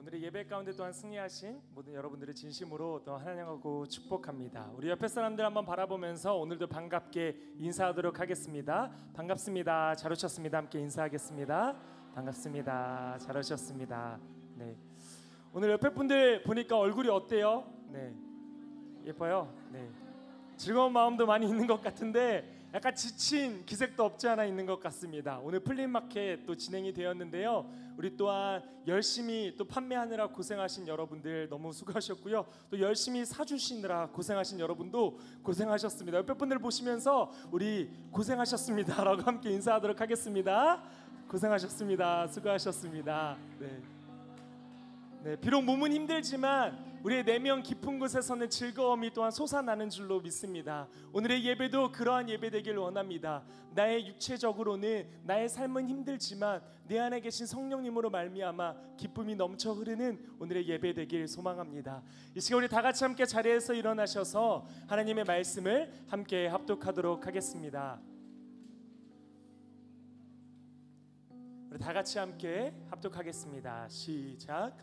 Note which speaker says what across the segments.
Speaker 1: 오늘의 예배 가운데 또한 승리하신 모든 여러분들을 진심으로 또 환영하고 축복합니다. 우리 옆에 사람들 한번 바라보면서 오늘도 반갑게 인사하도록 하겠습니다. 반갑습니다. 잘 오셨습니다. 함께 인사하겠습니다. 반갑습니다. 잘 오셨습니다. 네. 오늘 옆에 분들 보니까 얼굴이 어때요? 네. 예뻐요? 네. 즐거운 마음도 많이 있는 것 같은데 약간 지친 기색도 없지 않아 있는 것 같습니다. 오늘 플리마켓 또 진행이 되었는데요. 우리 또한 열심히 또 판매하느라 고생하신 여러분들 너무 수고하셨고요. 또 열심히 사주시느라 고생하신 여러분도 고생하셨습니다. 옆에 분들 보시면서 우리 고생하셨습니다 라고 함께 인사하도록 하겠습니다. 고생하셨습니다. 수고하셨습니다. 네, 비록 몸은 힘들지만 우리의 내면 깊은 곳에서는 즐거움이 또한 솟아나는 줄로 믿습니다. 오늘의 예배도 그러한 예배 되길 원합니다. 나의 육체적으로는 나의 삶은 힘들지만 내 안에 계신 성령님으로 말미암아 기쁨이 넘쳐 흐르는 오늘의 예배 되길 소망합니다. 이 시간 우리 다 같이 함께 자리에서 일어나셔서 하나님의 말씀을 함께 합독하도록 하겠습니다. 우리 다 같이 함께 합독하겠습니다. 시작.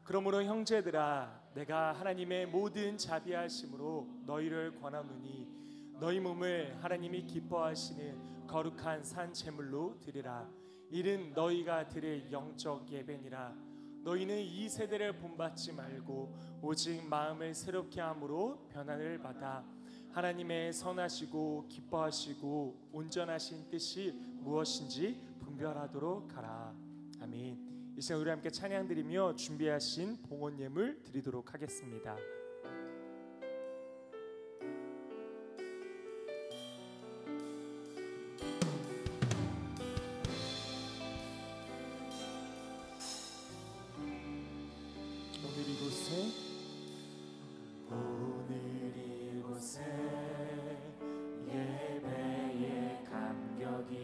Speaker 1: 그러므로 형제들아, 내가 하나님의 모든 자비하심으로 너희를 권하노니 너희 몸을 하나님이 기뻐하시는 거룩한 산 제물로 드리라. 이는 너희가 드릴 영적 예배니라. 너희는 이 세대를 본받지 말고 오직 마음을 새롭게 함으로 변화를 받아 하나님의 선하시고 기뻐하시고 온전하신 뜻이 무엇인지 분별하도록 하라. 아멘. 이 시간 우리 함께 찬양 드리며 준비하신 봉헌 예물 드리도록 하겠습니다.
Speaker 2: 오늘 이곳에 예배의 감격이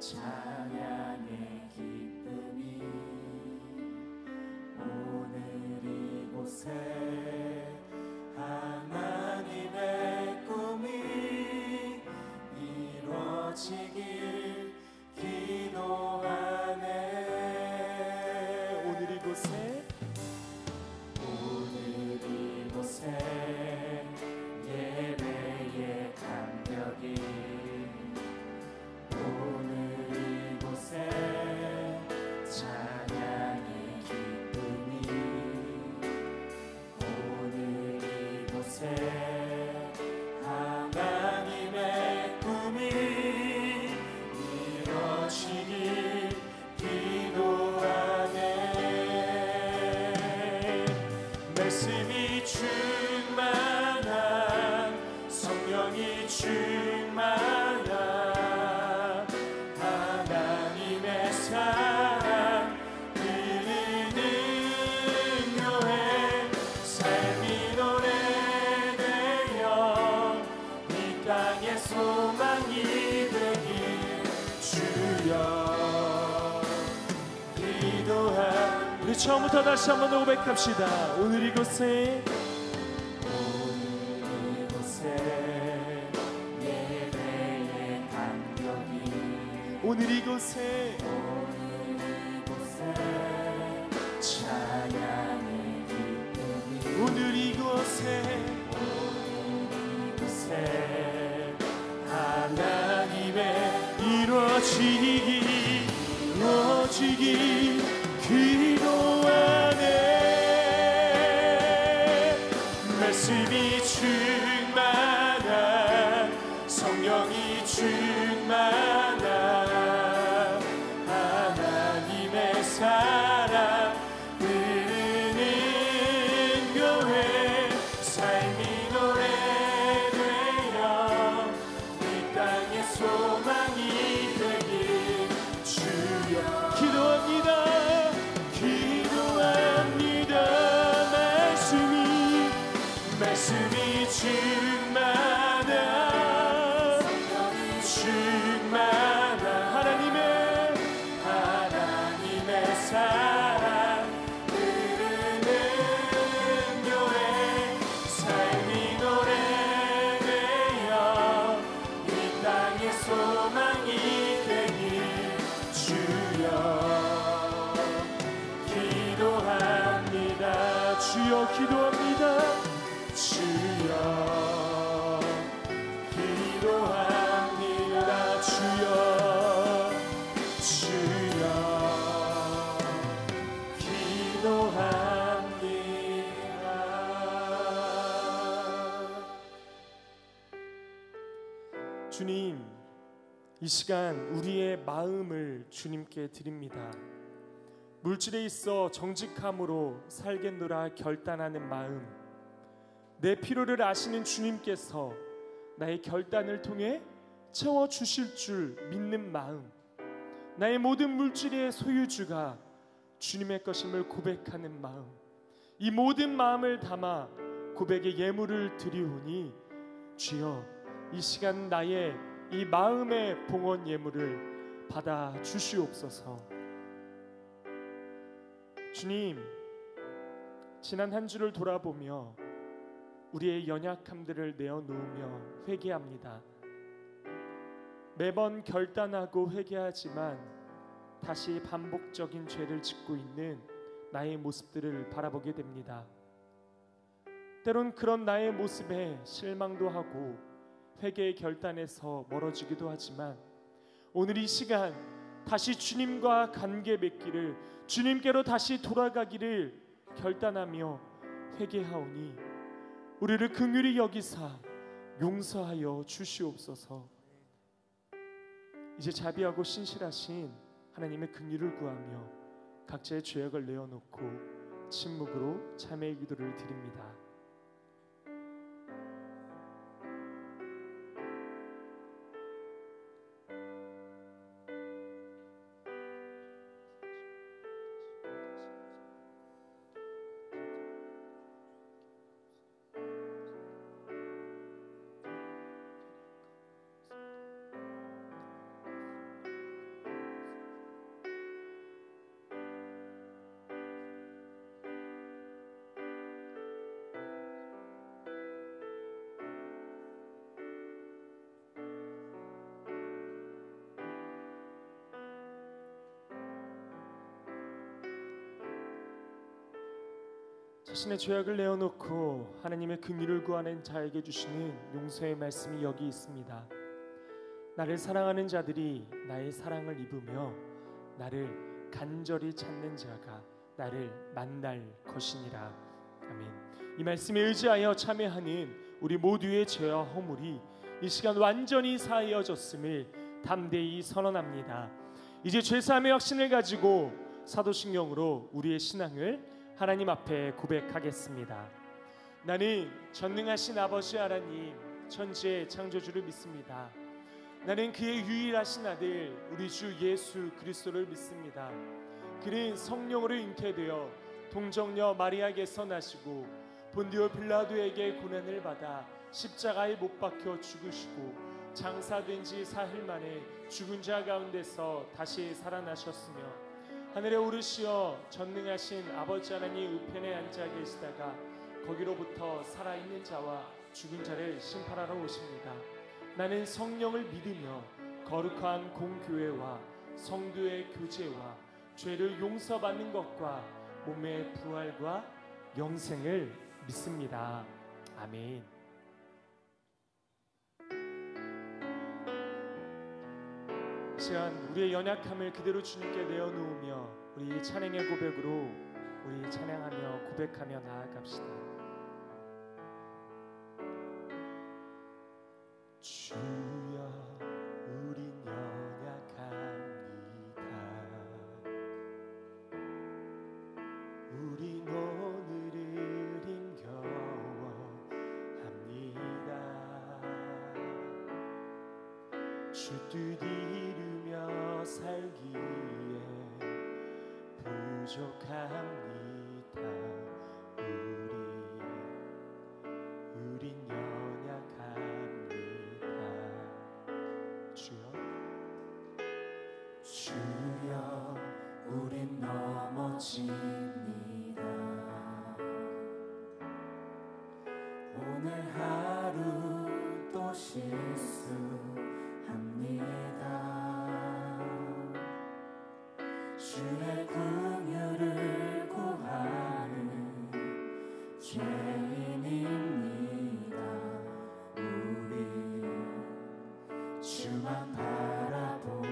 Speaker 2: 찬양의 기쁨이 오늘 이곳에 하나님의 꿈이 이루어지길 기도하네. 오늘 이곳에 예배의 감격이 찬양의 기쁨이 오늘 이곳에 하나님의 꿈이 이루어지길 기도하네. 말씀이 충만한 성령이 충만한 하나님의 사랑 흐르는 교회 삶이 노래되어 이 땅의 소망이 되길 주여 기도하.
Speaker 1: 우리 처음부터 다시 한번 더 고백합시다. 오늘 이곳에
Speaker 2: 예배의 감격이
Speaker 1: 오늘 이곳에
Speaker 2: 찬양의 기쁨이
Speaker 1: 오늘 이곳에
Speaker 2: 하나님의
Speaker 1: 이루어지기 기도하네.
Speaker 2: 말씀이 충만한 성령이 충만한 하나님의 사랑 흐르는 교회 삶이 노래되어 이 땅의 소망이 되길 주여
Speaker 1: 기도합니다.
Speaker 2: 말씀이 충만한
Speaker 1: 주님, 이 시간 우리의 마음을 주님께 드립니다. 물질에 있어 정직함으로 살겠노라 결단하는 마음, 내 필요를 아시는 주님께서 나의 결단을 통해 채워주실 줄 믿는 마음, 나의 모든 물질의 소유주가 주님의 것임을 고백하는 마음, 이 모든 마음을 담아 고백의 예물을 드리오니 주여, 이 시간 나의 이 마음의 봉헌 예물을 받아 주시옵소서. 주님, 지난 한 주를 돌아보며 우리의 연약함들을 내어놓으며 회개합니다. 매번 결단하고 회개하지만 다시 반복적인 죄를 짓고 있는 나의 모습들을 바라보게 됩니다. 때론 그런 나의 모습에 실망도 하고 회개의 결단에서 멀어지기도 하지만 오늘 이 시간 다시 주님과 관계 맺기를, 주님께로 다시 돌아가기를 결단하며 회개하오니 우리를 긍휼히 여기사 용서하여 주시옵소서. 이제 자비하고 신실하신 하나님의 긍휼을 구하며 각자의 죄악을 내어놓고 침묵으로 참회의 기도를 드립니다. 자신의 죄악을 내어놓고 하나님의 긍휼을 구하는 자에게 주시는 용서의 말씀이 여기 있습니다. 나를 사랑하는 자들이 나의 사랑을 입으며 나를 간절히 찾는 자가 나를 만날 것이니라. 아멘. 이 말씀에 의지하여 참회하는 우리 모두의 죄와 허물이 이 시간 완전히 사하여졌음을 담대히 선언합니다. 이제 죄사함의 확신을 가지고 사도신경으로 우리의 신앙을 하나님 앞에 고백하겠습니다. 나는 전능하신 아버지 하나님, 천지의 창조주를 믿습니다. 나는 그의 유일하신 아들 우리 주 예수 그리스도를 믿습니다. 그는 성령으로 잉태되어 동정녀 마리아에게서 나시고 본디오 빌라도에게 고난을 받아 십자가에 못 박혀 죽으시고 장사된 지 사흘 만에 죽은 자 가운데서 다시 살아나셨으며 하늘에 오르시어 전능하신 아버지 하나님 우편에 앉아 계시다가 거기로부터 살아있는 자와 죽은 자를 심판하러 오십니다. 나는 성령을 믿으며 거룩한 공교회와 성도의 교제와 죄를 용서받는 것과 몸의 부활과 영생을 믿습니다. 아멘. 시간 우리의 연약함을 그대로 주님께 내어놓으며 우리 찬양의 고백으로 우리 찬양하며 고백하며 나아갑시다. 주여, 우린 연약합니다. 우린 오늘을 힘겨워합니다. 주 뜻 이루며 살기에 부족합니다. 우린 연약합니다. 주여,
Speaker 2: 우린 넘어집니다. 오늘 하루 또 실수합니다. 주의 긍휼을 구하는 죄인입니다. 우리 주만 바라봅니다.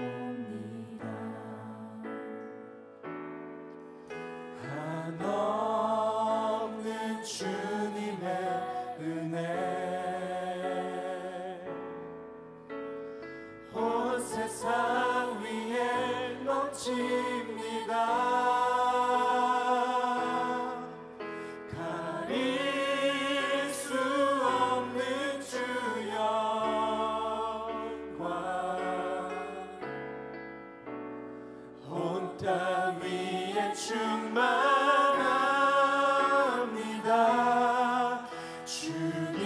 Speaker 2: 땅 위에 충만합니다. 주님만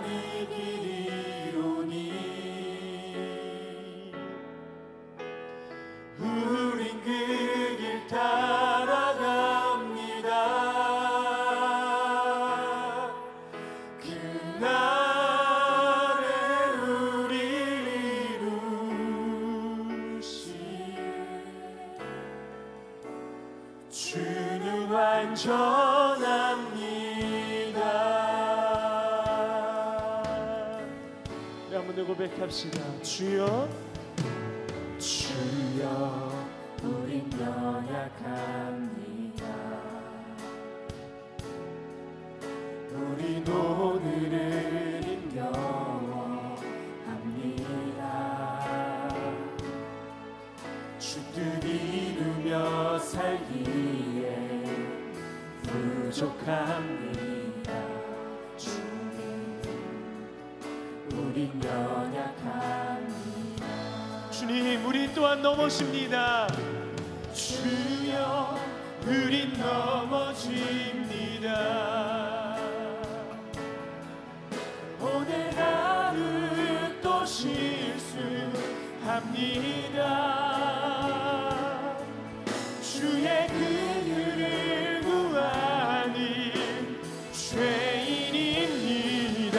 Speaker 2: 이기리오니 우린 그 길 따라갑니다. 그날에 우리를 이루실 주는 완전합니다.
Speaker 1: 우리 한번 더 고백합시다. 주여,
Speaker 2: 주여 우린 연약합니다. 우린 오늘을 힘겨워합니다. 주 뜻 이루며 살기에 부족합니다. 주님 우린 연약합니다.
Speaker 1: 주님, 우리 또한 넘어집니다.
Speaker 2: 주여 우린 넘어집니다. 오늘 하루 또 실수합니다. 주의 긍휼을 구하는 죄인입니다.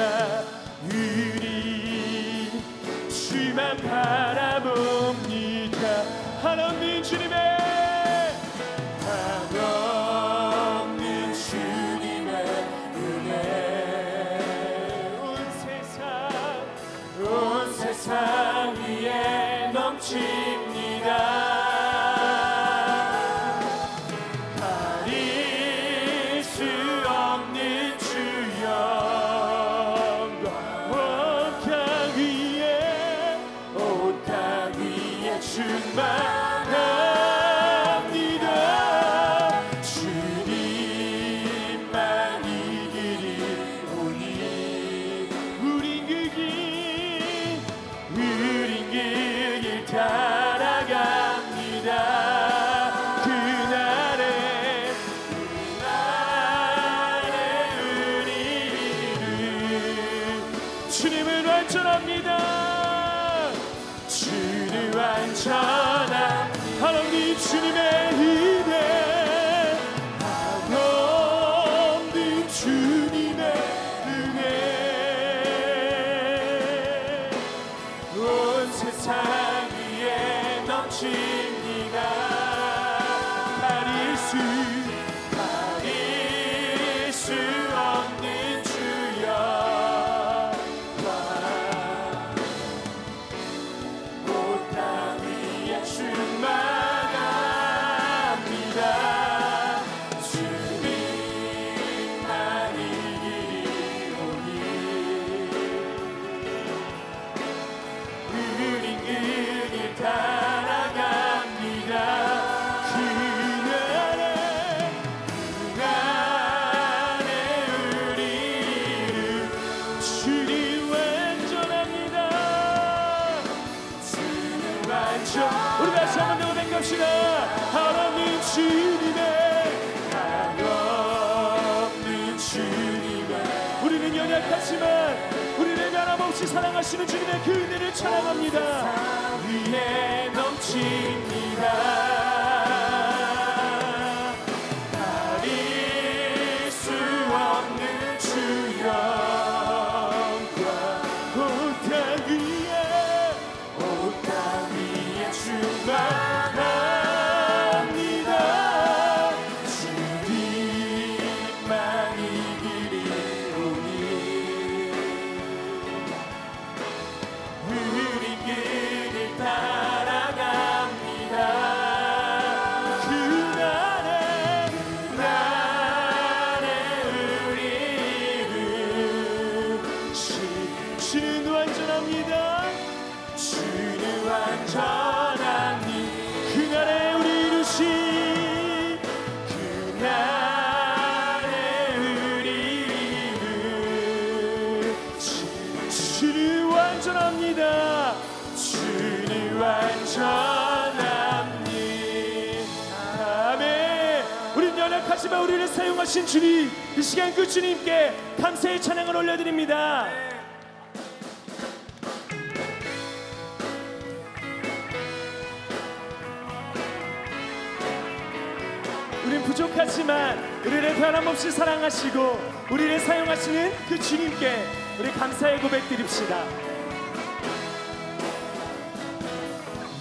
Speaker 2: 우리 주만 바라봅니다. 하나님 주님의 한없는 주님의 은혜 온 세상 위에 넘칩니다. 가릴 수 없는 주 영광 온 땅 위에 충만합니다. 주님만 이기리오니 우린 그 길 따라갑니다. 그날에 우리를 주님은 완전합니다. 주는 완전한 하나님 주님의 은혜 한없는 주님의 은혜 온 세상 위에 넘칩니다. 가릴 수 없는 주 영광 온 땅 위에 충만합니다. 주님만 이기리오니 우린 그 길 따라갑니다. 그날에 우리를 주님 완전합니다. 주는 완전 우리 다시 한번 더 고백합시다. 하나님 주님의 한없는 주님의 우리는 연약하지만 우리를 변함없이 사랑하시는 주님의 그 은혜를 찬양합니다. 위에 넘칩니다. 가릴 수 없는 주 영광 온 땅 위에 충만합니다. 주님만 이기리오니 우린 그 길 따라갑니다. 그날에 우리를 주는 완전합니다. 주는 완전합니다. 그날에 우리 이루신 그날에 우리를 주는 완전합니다. 주는 완전합니다.
Speaker 1: 정말 우리를 사용하신 주님, 이 시간 그 주님께 감사의 찬양을 올려드립니다. 우린 부족하지만 우리를 변함없이 사랑하시고 우리를 사용하시는 그 주님께 우리 감사의 고백 드립시다.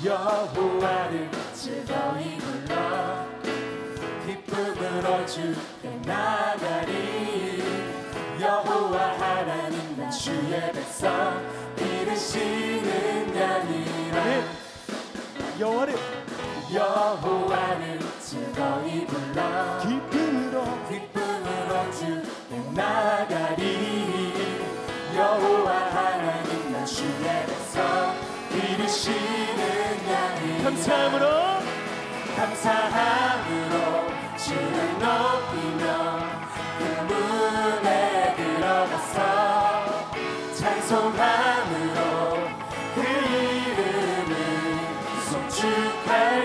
Speaker 2: 여호와를 즐거이 불러 기쁨으로 주께 나가리. 여호와 하나님 나 주의 백성 이르시는 양이라. 여호와를 즐거이 불러 기쁨으로 주께 나가리. 여호와 하나님 나 주의 백성 이르시는 양이. 감사함으로 주를 높이며 그 문에 들어가서 찬송함으로 그 이름을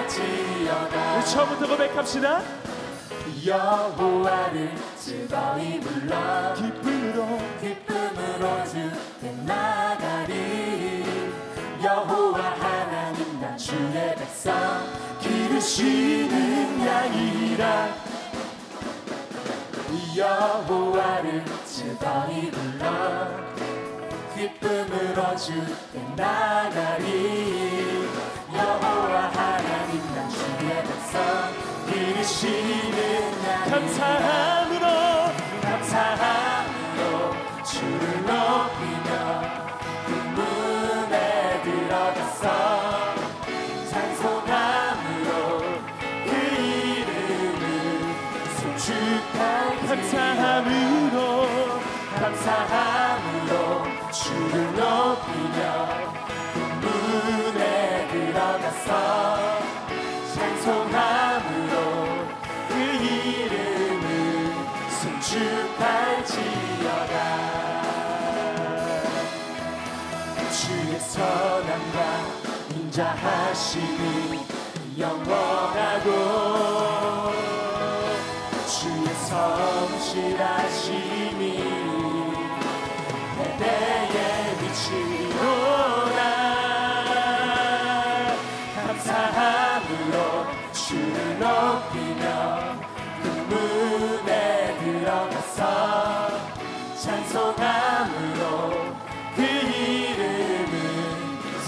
Speaker 2: 송축할지어다.
Speaker 1: 우리 처음부터 고백합시다.
Speaker 2: 여호와를 즐거이 불러 기쁨으로 주께 나가리. 여호와 하나님 나 주의 백성 기르시는 양이라. 여호와를 즐거이 불러 기쁨으로 주께 나가리. 여호와 하나님 나 주의 백성 기르시는 양. 감사함으로 주를 높이며 그 문에 들어가서 찬송함으로 그 이름을 송축할지어다. 감사함으로 주를 높이며 그 문에 들어가서 찬송함으로 그 이름을 송축할지어다. 주의 선함과 인자하심이 영원하고 주의 성실하심이 대대에 미치리로다. 감사함으로 주를 높이며 그 문에 들어가서 찬송함으로 그 이름을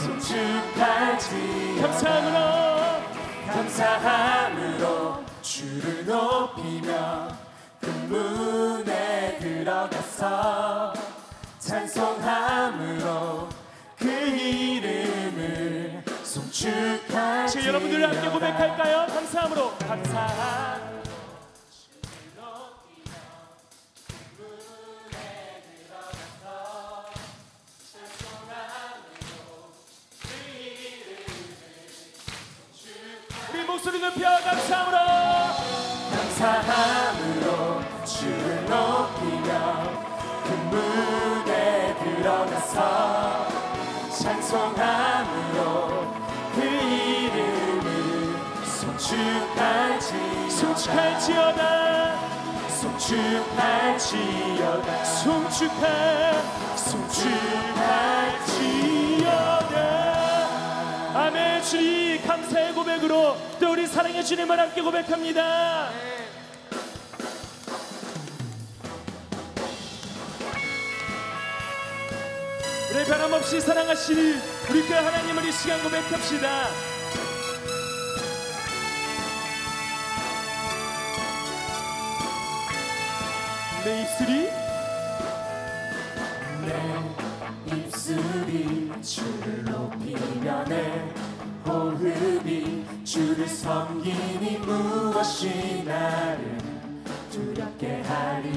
Speaker 2: 송축할지어다. 감사함으로 주를 높이며 그 문에 들어가서 찬송함으로 그 이름을 송축할지어다.
Speaker 1: 지금 여러분들 함께 고백할까요? 감사함으로. 우리 목소리 높여 감사함으로
Speaker 2: 주를 높이며 그 문에 들어가서 찬송함으로 그 이름을 송축할지어다.
Speaker 1: 아멘. 주님 감사의 고백으로 또 우리 사랑의 주님을 함께 고백합니다. 우리 변함없이 사랑하시는 우리 그 하나님을 이 시간 고백합시다. 내
Speaker 2: 입술이 주를 높이며 내 호흡이 주를 섬기니 무엇이 나를 두렵게 하리.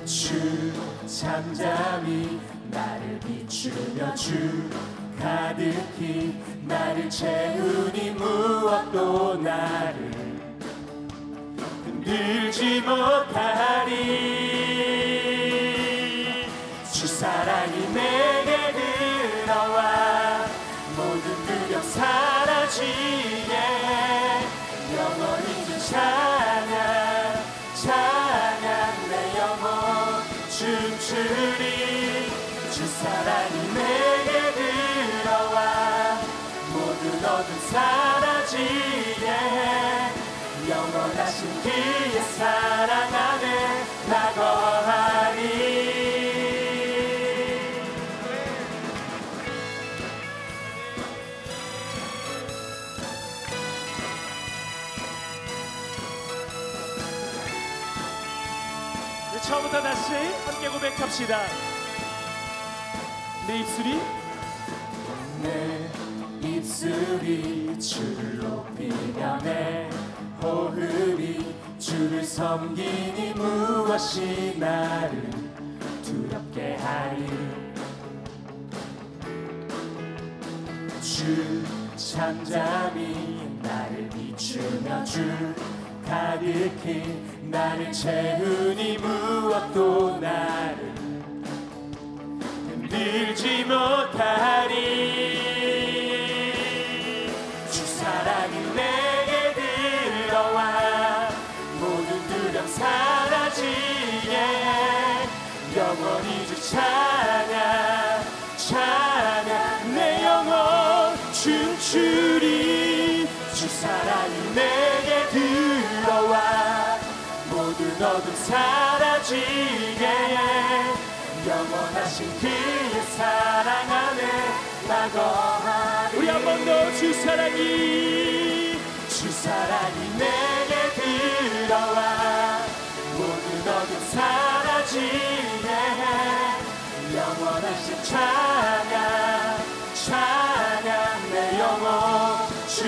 Speaker 2: 주 잠잠히 나를 비추며 주 가득히 나를 채우니 무엇도 나를 흔들지 못하리. 주 사랑이 내게 들어와 모든 두려움 사라지게
Speaker 1: 춤추리 주 사랑이 내게 들어와 모든 어둠 사라지게 영원하신 그의 사랑 안에 나 거하리. 처음부터 다시 함께 고백합시다. 내 입술이 주를 높이며 내 호흡이 주를 섬기니 무엇이 나를 두렵게 하리. 주 잠잠히 나를 비추며 주 가득히 나를 채우니 무엇도 나를 흔들지 못하리. 주 사랑이 내게 들어와 모든 두려움 사라지게 영원히 주 찬양 찬양 내 영혼 춤추리. 주 사랑이 내게 들어와 모든 어둠 사라지게 영원하신 그의 사랑 안에 나 거하리. 우리 한 번 더 주 사랑이 내게 들어와 모든 어둠 사라지게 영원하신 찬양 찬양 내 영혼 주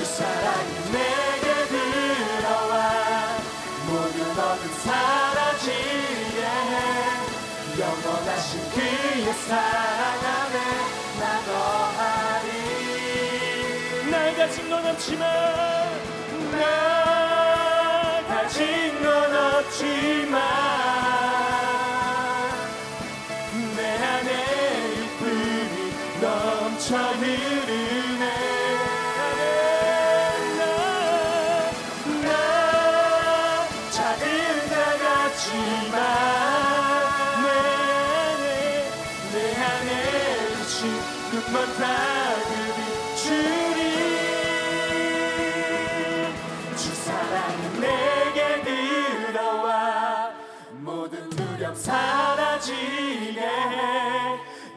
Speaker 1: 사랑이 내게 들어와 모든 어둠 사라지게 영원하신 그의 사랑 안에 나 거하리. 날 가진 건 없지만 날 가진 건 없지만 내 안에 이쁨이 넘쳐 흐르네. 나 작은 자 같지만 내 안에 비친 눈먼 다급이 주리. 주 사랑이 내게 들어와 모든 두려움 사라지게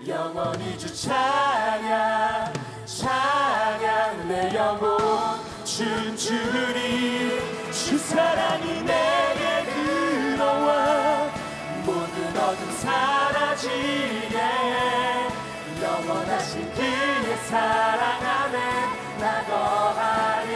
Speaker 1: 영원히 주 찬양 찬양 내 영혼 춤추리. 주 사랑이 내게 들어와 모든 어둠 사라지게 영원하신 그의 사랑 안에 나 거하리.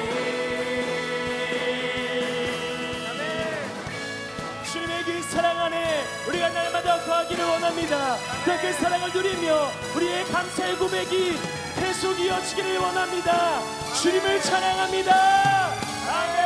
Speaker 1: 주님의 그 사랑 안에 우리가 날마다 거하기를 원합니다. 그 사랑을 누리며 우리의 감사의 고백이 계속 이어지기를 원합니다. 주님을 찬양합니다. 아멘.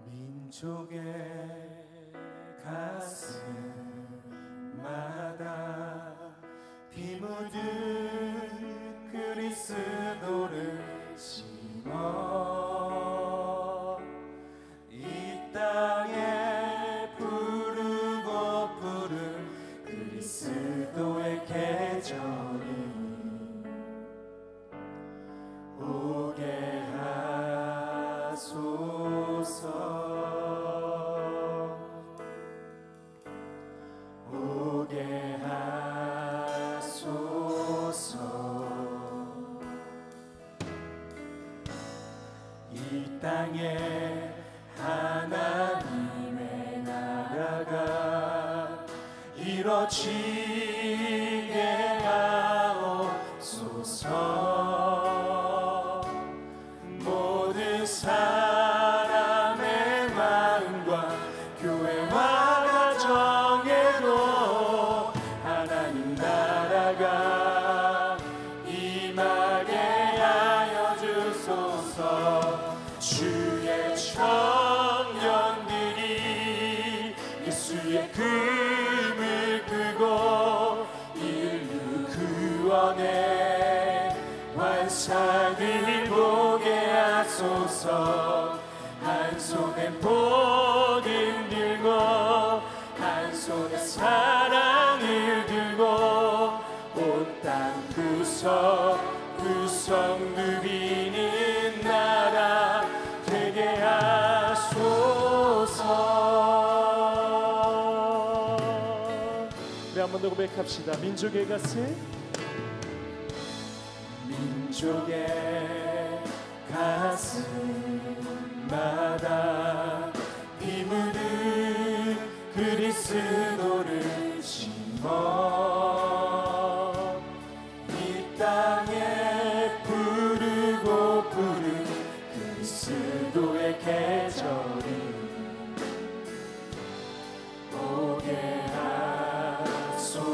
Speaker 1: 민족의 가슴마다 피 묻은 그리스도를 심어 이 땅에 부르고 부른 그리스도의 계절이 오게 하소서. 오게 하소서. 이 땅에 하나님의 나라가 이뤄지게 하옵소서. 모든 사람의 마음과 교회와 가정에도 하나님 나라가 임하게
Speaker 2: 환상을 보게 하소서. 한 손에 복음 들고 한 손에 사랑을 들고 온 땅 구석구석 누비는 나라 되게 하소서.
Speaker 1: 우리 한 번 더 고백합시다. 민족의 가슴,
Speaker 2: 민족의 가슴마다 피 묻은 그리스도를 심어 이 땅에 부르고 부른 그리스도의 계절이 오게 하소서.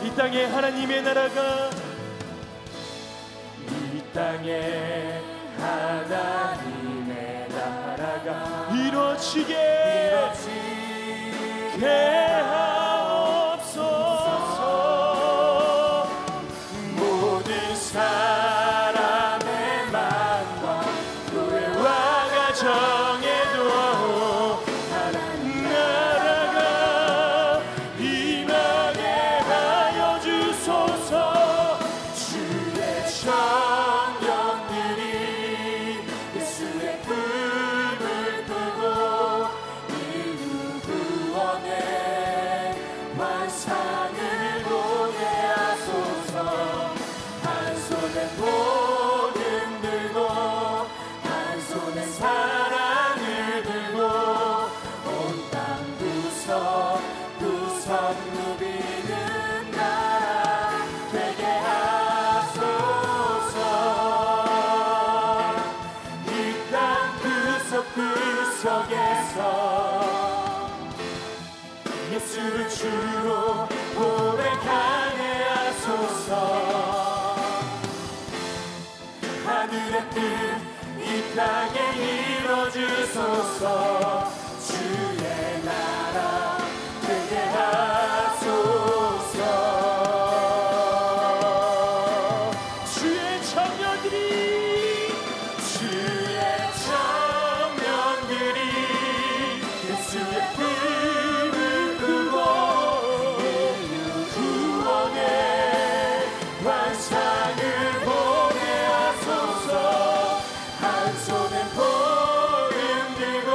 Speaker 1: 이 땅에 하나님의 나라가,
Speaker 2: 이 땅에 하나님의 나라가
Speaker 1: 이루어지게 하옵소서.
Speaker 2: 모든 사람의 마음과 교회와 가정에도 하나님 나라가 임하게 하여 주소서. 주의 청년들이 예수의 꿈을 꾸고 인류 구원의 환상을 보게 하소서. 한 손에 복음 들고 한 손에 사랑을 들고 온 땅 구석구석 누비는 나라 되게 하소서. 이 땅 구석구석에서 예수를 주로 고백하게 하소서. 하늘의 뜻 이 땅에 이루어지소서. 주의 나라 되게 하소서.
Speaker 1: 주의 청년들이
Speaker 2: 예수의 꿈을 꾸고 인류 구원의 환상을 보게 하소서. 한 손에 복음 들고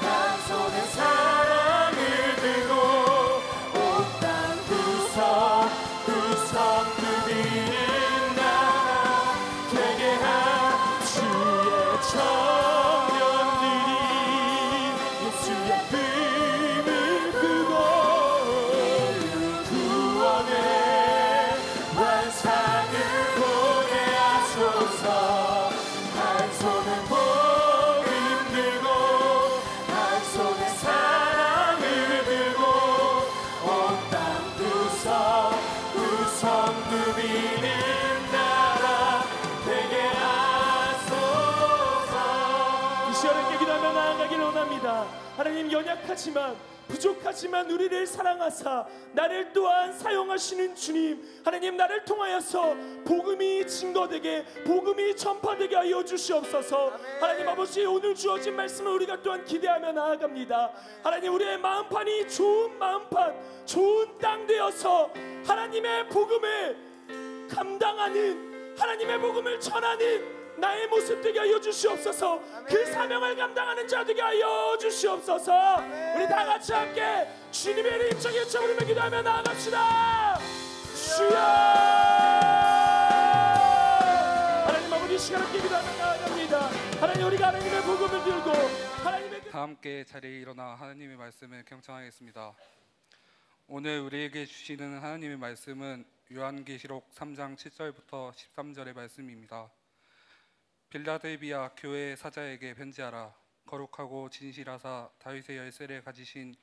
Speaker 2: 한 손에 사랑을 들고 온 땅 구석구석 누비는 나라 되게 주의 청년들이 예수의 꿈을 꾸고 구원의 환상을 보게 하소서. 한 손에 복음 들고 한 손에 사랑을 들고 온 땅 구석구석 누비는 나라 되게 하소서.
Speaker 1: 이 시간에 기도하며 나아가기를 원합니다. 하나님, 연약하지만 부족하지만 우리를 사랑하사 나를 또한 사용하시는 주님, 하나님, 나를 통하여서 복음이 증거되게, 복음이 전파되게 하여 주시옵소서. 하나님 아버지, 오늘 주어진 말씀을 우리가 또한 기대하며 나아갑니다. 하나님, 우리의 마음판이 좋은 마음판, 좋은 땅 되어서 하나님의 복음을 감당하는, 하나님의 복음을 전하는 나의 모습 되게 하여 주시옵소서. 그 사명을 감당하는 자 되게 하여 주시옵소서. 우리 다 같이 함께 주님의 이름 힘차게 외쳐부르며 기도하며 나아갑시다. 주여! 하나님 아버지, 시간 함께 기도하며 나아갑니다. 하나님, 우리가 하나님의 복음을 들고 하나님의
Speaker 3: 다 함께 자리에 일어나 하나님의 말씀을 경청하겠습니다. 오늘 우리에게 주시는 하나님의 말씀은 요한계시록 3장 7절부터 13절의 말씀입니다. 빌라델비아 교회 사자에게 편지하라. 거룩하고 진실하사 다윗의 열쇠를 가지신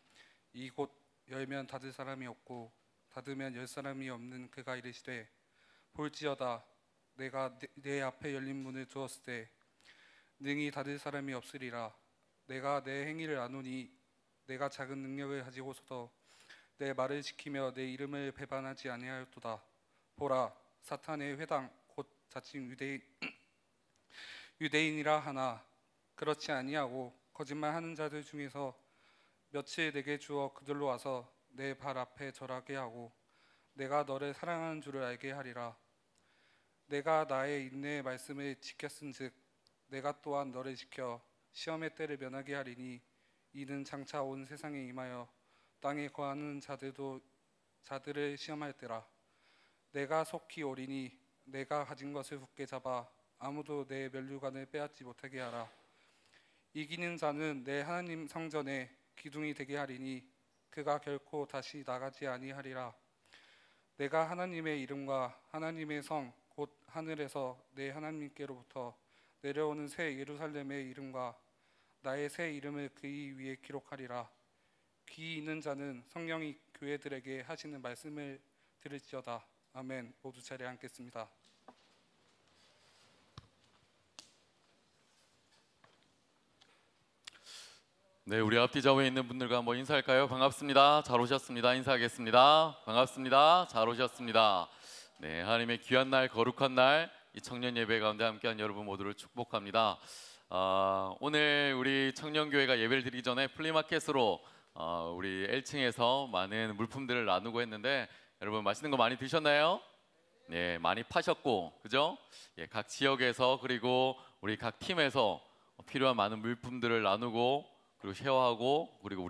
Speaker 3: 이곳 열면 닫을 사람이 없고 닫으면 열 사람이 없는 그가 이르시되, 볼지어다 내가 내 앞에 열린 문을 두었을 때 능히 닫을 사람이 없으리라. 내가 내 행위를 아노니 내가 작은 능력을 가지고서도 내 말을 지키며 내 이름을 배반하지 아니하였도다. 보라, 사탄의 회당 곧 자칭 유대인이라 하나 그렇지 아니하고 거짓말하는 자들 중에서 며칠 내게 주어 그들로 와서 내 발 앞에 절하게 하고 내가 너를 사랑하는 줄을 알게 하리라. 내가 나의 인내의 말씀을 지켰은즉 내가 또한 너를 지켜 시험의 때를 면하게 하리니 이는 장차 온 세상에 임하여 땅에 거하는 자들을 시험할 때라. 내가 속히 오리니 내가 가진 것을 굳게 잡아 아무도 내 면류관을 빼앗지 못하게 하라. 이기는 자는 내 하나님 성전에 기둥이 되게 하리니 그가 결코 다시 나가지 아니하리라. 내가 하나님의 이름과 하나님의 성 곧 하늘에서 내 하나님께로부터 내려오는 새 예루살렘의 이름과 나의 새 이름을 그이 위에 기록하리라. 귀 있는 자는 성령이 교회들에게 하시는 말씀을 들을지어다. 아멘. 모두 자리에 앉겠습니다.
Speaker 4: 네, 우리 앞뒤 좌우에 있는 분들과 한번 인사할까요? 반갑습니다. 잘 오셨습니다. 인사하겠습니다. 반갑습니다. 잘 오셨습니다. 네, 하나님의 귀한 날, 거룩한 날, 이 청년 예배 가운데 함께한 여러분 모두를 축복합니다. 오늘 우리 청년교회가 예배를 드리기 전에 플리마켓으로 우리 L층에서 많은 물품들을 나누고 했는데 여러분 맛있는 거 많이 드셨나요? 네, 많이 파셨고, 그죠? 예, 각 지역에서 그리고 우리 각 팀에서 필요한 많은 물품들을 나누고 그리고 쉐어하고 그리고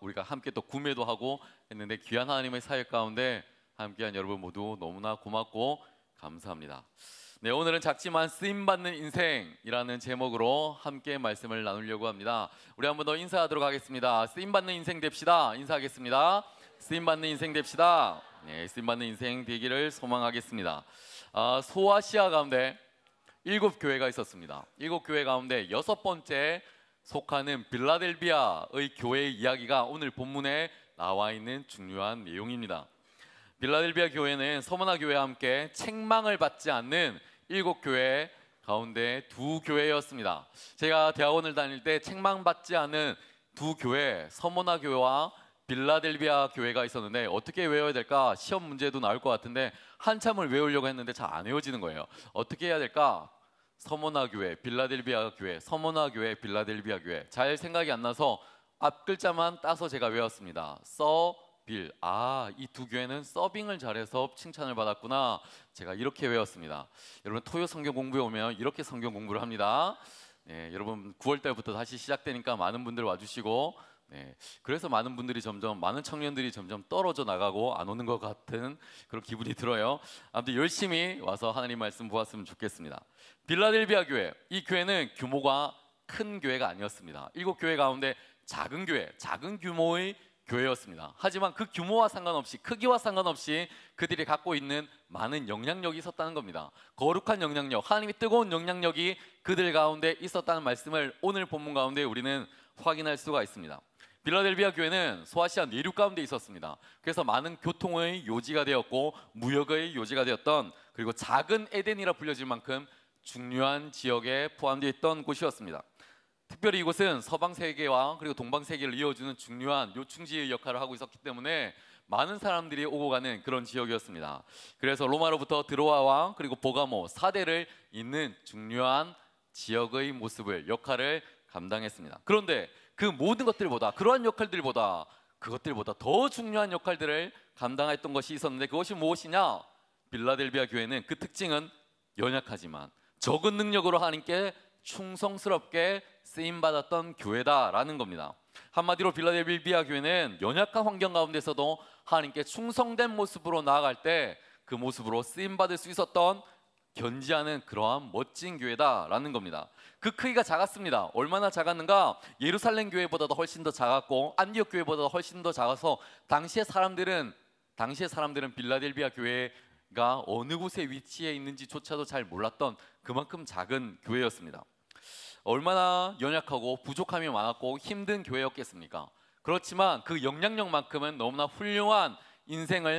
Speaker 4: 우리가 함께 또 구매도 하고 했는데 귀한 하나님의 사역 가운데 함께한 여러분 모두 너무나 고맙고 감사합니다. 네, 오늘은 작지만 쓰임받는 인생이라는 제목으로 함께 말씀을 나누려고 합니다. 우리 한 번 더 인사하도록 하겠습니다. 쓰임받는 인생 됩시다. 인사하겠습니다. 쓰임받는 인생 됩시다. 네, 쓰임받는 인생 되기를 소망하겠습니다. 소아시아 가운데 7교회가 있었습니다. 7교회 가운데 6번째 속하는 빌라델비아의 교회의 이야기가 오늘 본문에 나와 있는 중요한 내용입니다. 빌라델비아 교회는 서머나 교회와 함께 책망을 받지 않는 7교회 가운데 2교회였습니다. 제가 대학원을 다닐 때 책망받지 않은 2교회, 서머나 교회와 빌라델비아 교회가 있었는데 어떻게 외워야 될까? 시험 문제도 나올 것 같은데 한참을 외우려고 했는데 잘 안 외워지는 거예요. 어떻게 해야 될까? 서머나 교회, 빌라델비아 교회, 서머나 교회, 빌라델비아 교회. 잘 생각이 안 나서 앞 글자만 따서 제가 외웠습니다. 빌. 이 2교회는 서빙을 잘해서 칭찬을 받았구나. 제가 이렇게 외웠습니다. 여러분 토요 성경 공부에 오면 이렇게 성경 공부를 합니다. 네, 여러분 9월 달부터 다시 시작되니까 많은 분들 와주시고, 네, 그래서 많은 청년들이 점점 떨어져 나가고 안 오는 것 같은 그런 기분이 들어요. 아무튼 열심히 와서 하나님 말씀 보았으면 좋겠습니다. 빌라델비아 교회, 이 교회는 규모가 큰 교회가 아니었습니다. 7교회 가운데 작은 교회, 작은 규모의 교회였습니다. 하지만 그 규모와 상관없이, 크기와 상관없이 그들이 갖고 있는 많은 영향력이 있었다는 겁니다. 거룩한 영향력, 하나님의 뜨거운 영향력이 그들 가운데 있었다는 말씀을 오늘 본문 가운데 우리는 확인할 수가 있습니다. 빌라델비아 교회는 소아시아 내륙 가운데 있었습니다. 그래서 많은 교통의 요지가 되었고 무역의 요지가 되었던, 그리고 작은 에덴이라 불려질 만큼 중요한 지역에 포함되어 있던 곳이었습니다. 특별히 이곳은 서방 세계와 그리고 동방 세계를 이어주는 중요한 요충지의 역할을 하고 있었기 때문에 많은 사람들이 오고 가는 그런 지역이었습니다. 그래서 로마로부터 드로아와 그리고 보가모, 사대를 잇는 중요한 지역의 역할을 감당했습니다. 그런데 그 모든 것들보다, 그러한 역할들보다, 그것들보다 더 중요한 역할들을 감당했던 것이 있었는데 그것이 무엇이냐? 빌라델비아 교회는 그 특징은 연약하지만 적은 능력으로 하나님께 충성스럽게 쓰임받았던 교회다라는 겁니다. 한마디로 빌라델비아 교회는 연약한 환경 가운데서도 하나님께 충성된 모습으로 나아갈 때 그 모습으로 쓰임받을 수 있었던 견지하는 그러한 멋진 교회다라는 겁니다. 그 크기가 작았습니다. 얼마나 작았는가? 예루살렘 교회보다도 훨씬 더 작았고 안디옥 교회보다도 훨씬 더 작아서 당시의 사람들은 빌라델비아 교회가 어느 곳에 위치해 있는지조차도 잘 몰랐던 그만큼 작은 교회였습니다. 얼마나 연약하고 부족함이 많았고 힘든 교회였겠습니까? 그렇지만 그 영향력만큼은 너무나 훌륭한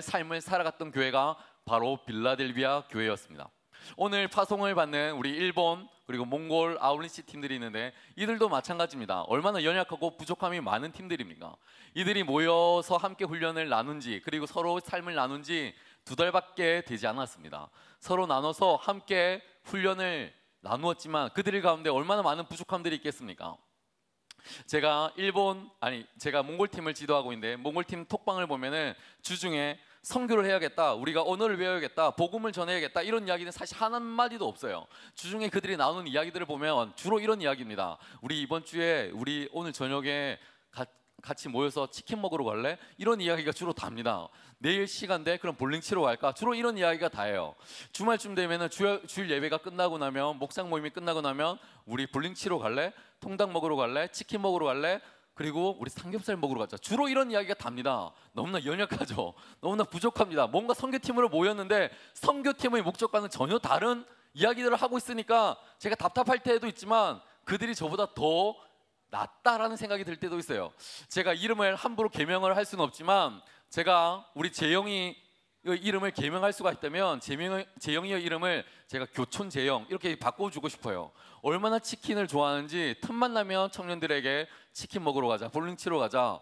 Speaker 4: 삶을 살아갔던 교회가 바로 빌라델비아 교회였습니다. 오늘 파송을 받는 우리 일본 그리고 몽골 아울리시 팀들이 있는데 이들도 마찬가지입니다. 얼마나 연약하고 부족함이 많은 팀들입니까? 이들이 모여서 함께 훈련을 나눈 지 그리고 서로 삶을 나눈 지 2달밖에 되지 않았습니다. 서로 나눠서 함께 훈련을 나누었지만 그들 가운데 얼마나 많은 부족함들이 있겠습니까? 제가 몽골 팀을 지도하고 있는데 몽골 팀 톡방을 보면은 주중에 선교를 해야겠다, 우리가 언어를 배워야겠다, 복음을 전해야겠다 이런 이야기는 사실 한마디도 없어요. 주중에 그들이 나누는 이야기들을 보면 주로 이런 이야기입니다. 우리 이번 주에 우리 오늘 저녁에 같이 모여서 치킨 먹으러 갈래? 이런 이야기가 주로 답니다. 내일 시간 돼? 그럼 볼링 치러 갈까? 주로 이런 이야기가 다예요. 주말쯤 되면은 주일 예배가 끝나고 나면, 목상 모임이 끝나고 나면 우리 볼링 치러 갈래? 통닭 먹으러 갈래? 치킨 먹으러 갈래? 그리고 우리 삼겹살 먹으러 가자. 주로 이런 이야기가 답니다. 너무나 연약하죠. 너무나 부족합니다. 뭔가 선교팀으로 모였는데 선교팀의 목적과는 전혀 다른 이야기들을 하고 있으니까 제가 답답할 때도 있지만 그들이 저보다 더 낫다라는 생각이 들 때도 있어요. 제가 이름을 함부로 개명을 할 수는 없지만 제가 우리 재영이 이름을 개명할 수가 있다면 재영이의 이름을 제가 교촌 재영 이렇게 바꿔주고 싶어요. 얼마나 치킨을 좋아하는지 틈만 나면 청년들에게 치킨 먹으러 가자, 볼링 치러 가자.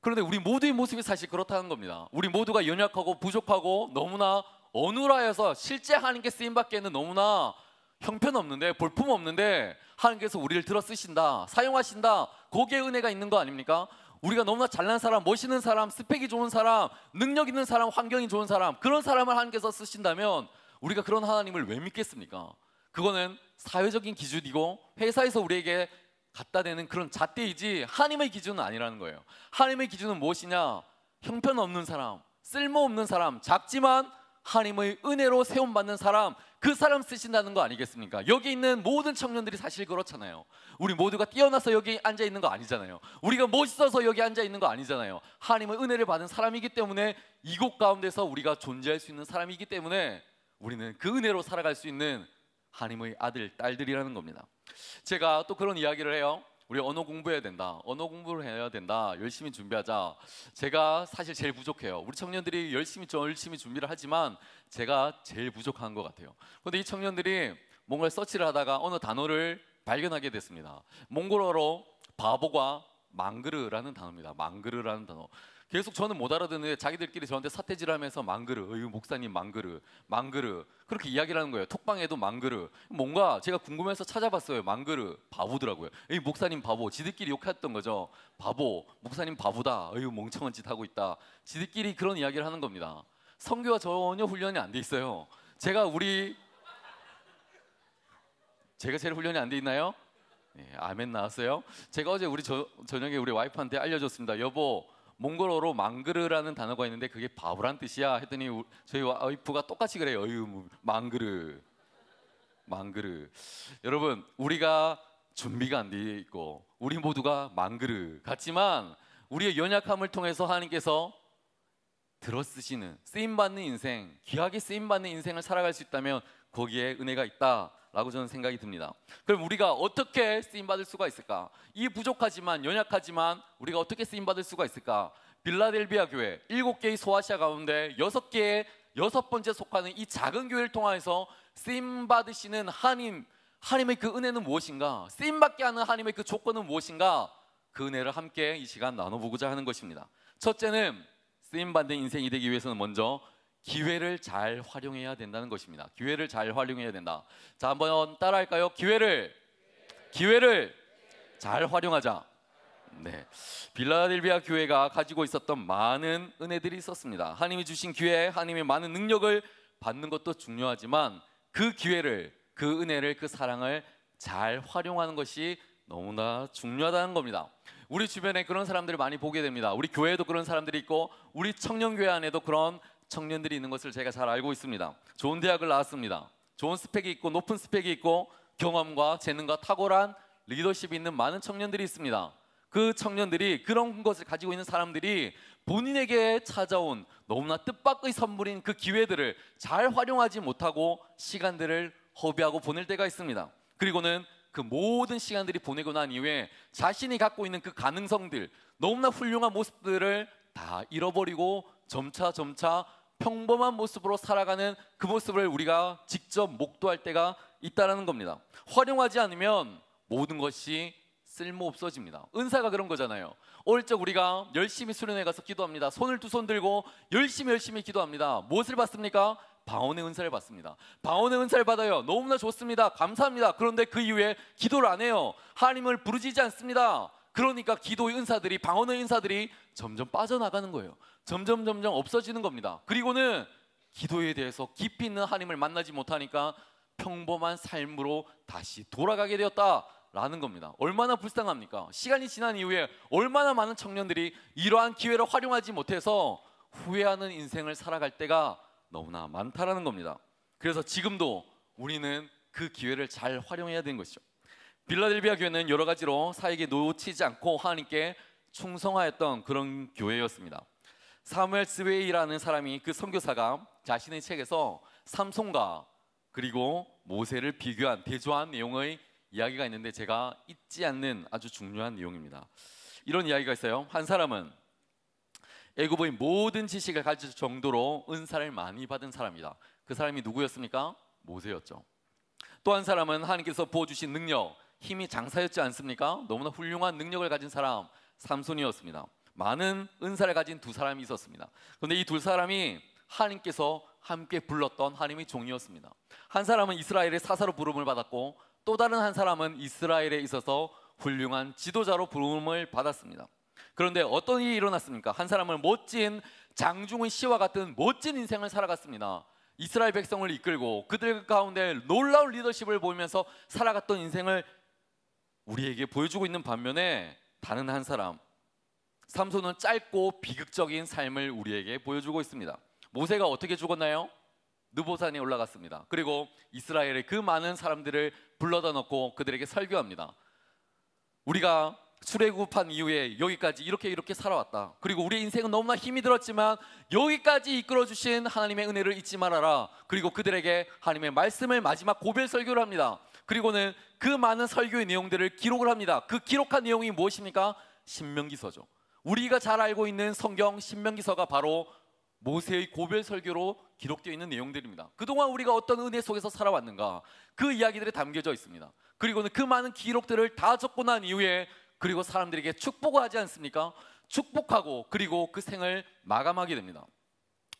Speaker 4: 그런데 우리 모두의 모습이 사실 그렇다는 겁니다. 우리 모두가 연약하고 부족하고 너무나 어눌하여서 실제 하나님께 쓰임받기에는 너무나 형편없는데, 볼품없는데 하나님께서 우리를 들어 쓰신다, 사용하신다, 거기에 은혜가 있는 거 아닙니까? 우리가 너무나 잘난 사람, 멋있는 사람, 스펙이 좋은 사람, 능력 있는 사람, 환경이 좋은 사람, 그런 사람을 하나님께서 쓰신다면 우리가 그런 하나님을 왜 믿겠습니까? 그거는 사회적인 기준이고 회사에서 우리에게 갖다 대는 그런 잣대이지 하나님의 기준은 아니라는 거예요. 하나님의 기준은 무엇이냐? 형편없는 사람, 쓸모없는 사람, 작지만 하나님의 은혜로 세움받는 사람, 그 사람 쓰신다는 거 아니겠습니까? 여기 있는 모든 청년들이 사실 그렇잖아요. 우리 모두가 뛰어나서 여기 앉아 있는 거 아니잖아요. 우리가 멋있어서 여기 앉아 있는 거 아니잖아요. 하나님의 은혜를 받은 사람이기 때문에 이곳 가운데서 우리가 존재할 수 있는 사람이기 때문에 우리는 그 은혜로 살아갈 수 있는 하나님의 아들, 딸들이라는 겁니다. 제가 또 그런 이야기를 해요. 우리 언어 공부해야 된다, 언어 공부를 해야 된다, 열심히 준비하자. 제가 사실 제일 부족해요. 우리 청년들이 열심히 준비를 하지만 제가 제일 부족한 것 같아요. 그런데 이 청년들이 뭔가 서치를 하다가 어느 단어를 발견하게 됐습니다. 몽골어로 바보가 망그르라는 단어입니다. 망그르라는 단어. 계속 저는 못 알아듣는데 자기들끼리 저한테 사태질하면서 망그르, 목사님 망그르, 망그르 그렇게 이야기를 하는 거예요. 톡방에도 망그르. 뭔가 제가 궁금해서 찾아봤어요. 망그르, 바보더라고요. 목사님 바보. 지들끼리 욕했던 거죠. 바보, 목사님 바보다. 멍청한 짓 하고 있다. 지들끼리 그런 이야기를 하는 겁니다. 선교와 전혀 훈련이 안 돼 있어요. 제가 제일 훈련이 안 돼 있나요? 네, 아멘 나왔어요. 제가 어제 저녁에 우리 와이프한테 알려줬습니다. 여보, 몽골어로 망그르라는 단어가 있는데 그게 바보란 뜻이야 했더니 저희 와이프가 똑같이 그래요. 망그르. 여러분, 우리가 준비가 안 돼 있고 우리 모두가 망그르 같지만 우리의 연약함을 통해서 하나님께서 들어 쓰시는, 쓰임받는 인생, 귀하게 쓰임받는 인생을 살아갈 수 있다면 거기에 은혜가 있다라고 저는 생각이 듭니다. 그럼 우리가 어떻게 쓰임받을 수가 있을까? 이 부족하지만 연약하지만 우리가 어떻게 쓰임받을 수가 있을까? 빌라델비아 교회 7개의 소아시아 가운데 6 번째 속하는 이 작은 교회를 통해서 쓰임받으시는 하나님의 그 은혜는 무엇인가? 쓰임받게 하는 하나님의 그 조건은 무엇인가? 그 은혜를 함께 이 시간 나눠보고자 하는 것입니다. 첫째는 쓰임받는 인생이 되기 위해서는 먼저 기회를 잘 활용해야 된다는 것입니다. 기회를 잘 활용해야 된다. 자, 한번 따라할까요? 기회를 잘 활용하자. 네, 빌라델비아 교회가 가지고 있었던 많은 은혜들이 있었습니다. 하나님이 주신 기회, 하나님의 많은 능력을 받는 것도 중요하지만 그 기회를, 그 은혜를, 그 사랑을 잘 활용하는 것이 너무나 중요하다는 겁니다. 우리 주변에 그런 사람들을 많이 보게 됩니다. 우리 교회에도 그런 사람들이 있고 우리 청년교회 안에도 그런 청년들이 있는 것을 제가 잘 알고 있습니다. 좋은 대학을 나왔습니다. 좋은 스펙이 있고 높은 스펙이 있고 경험과 재능과 탁월한 리더십이 있는 많은 청년들이 있습니다. 그 청년들이, 그런 것을 가지고 있는 사람들이 본인에게 찾아온 너무나 뜻밖의 선물인 그 기회들을 잘 활용하지 못하고 시간들을 허비하고 보낼 때가 있습니다. 그리고는 그 모든 시간들이 보내고 난 이후에 자신이 갖고 있는 그 가능성들, 너무나 훌륭한 모습들을 다 잃어버리고 점차 평범한 모습으로 살아가는 그 모습을 우리가 직접 목도할 때가 있다는 겁니다. 활용하지 않으면 모든 것이 쓸모 없어집니다. 은사가 그런 거잖아요. 어릴 적 우리가 열심히 수련회 가서 기도합니다. 손을 두 손 들고 열심히 기도합니다. 무엇을 받습니까? 방언의 은사를 받습니다. 방언의 은사를 받아요. 너무나 좋습니다. 감사합니다. 그런데 그 이후에 기도를 안 해요. 하나님을 부르짖지 않습니다. 그러니까 기도의 은사들이, 방언의 은사들이 점점 빠져나가는 거예요. 점점 없어지는 겁니다. 그리고는 기도에 대해서 깊이 있는 하나님을 만나지 못하니까 평범한 삶으로 다시 돌아가게 되었다라는 겁니다. 얼마나 불쌍합니까? 시간이 지난 이후에 얼마나 많은 청년들이 이러한 기회를 활용하지 못해서 후회하는 인생을 살아갈 때가 너무나 많다라는 겁니다. 그래서 지금도 우리는 그 기회를 잘 활용해야 되는 것이죠. 빌라델비아 교회는 여러 가지로 사역에 놓치지 않고 하나님께 충성하였던 그런 교회였습니다. 사무엘 스웨이라는 사람이, 그 선교사가 자신의 책에서 삼손과 그리고 모세를 비교한, 대조한 내용의 이야기가 있는데 제가 잊지 않는 아주 중요한 내용입니다. 이런 이야기가 있어요. 한 사람은 애굽의 모든 지식을 가질 정도로 은사를 많이 받은 사람이다. 그 사람이 누구였습니까? 모세였죠. 또 한 사람은 하나님께서 부어주신 능력, 힘이 장사였지 않습니까? 너무나 훌륭한 능력을 가진 사람, 삼손이었습니다. 많은 은사를 가진 두 사람이 있었습니다. 그런데 이 두 사람이 하나님께서 함께 불렀던 하나님의 종이었습니다. 한 사람은 이스라엘의 사사로 부름을 받았고, 또 다른 한 사람은 이스라엘에 있어서 훌륭한 지도자로 부름을 받았습니다. 그런데 어떤 일이 일어났습니까? 한 사람은 멋진 장중의 시와 같은 멋진 인생을 살아갔습니다. 이스라엘 백성을 이끌고 그들 가운데 놀라운 리더십을 보이면서 살아갔던 인생을 우리에게 보여주고 있는 반면에, 다른 한 사람, 삼손은 짧고 비극적인 삶을 우리에게 보여주고 있습니다. 모세가 어떻게 죽었나요? 느보산에 올라갔습니다. 그리고 이스라엘의 그 많은 사람들을 불러다 놓고 그들에게 설교합니다. 우리가 출애굽한 이후에 여기까지 이렇게 살아왔다. 그리고 우리의 인생은 너무나 힘이 들었지만 여기까지 이끌어주신 하나님의 은혜를 잊지 말아라. 그리고 그들에게 하나님의 말씀을 마지막 고별 설교를 합니다. 그리고는 그 많은 설교의 내용들을 기록을 합니다. 그 기록한 내용이 무엇입니까? 신명기서죠. 우리가 잘 알고 있는 성경 신명기서가 바로 모세의 고별 설교로 기록되어 있는 내용들입니다. 그동안 우리가 어떤 은혜 속에서 살아왔는가, 그 이야기들이 담겨져 있습니다. 그리고는 그 많은 기록들을 다 적고 난 이후에, 그리고 사람들에게 축복을 하지 않습니까? 축복하고 그리고 그 생을 마감하게 됩니다.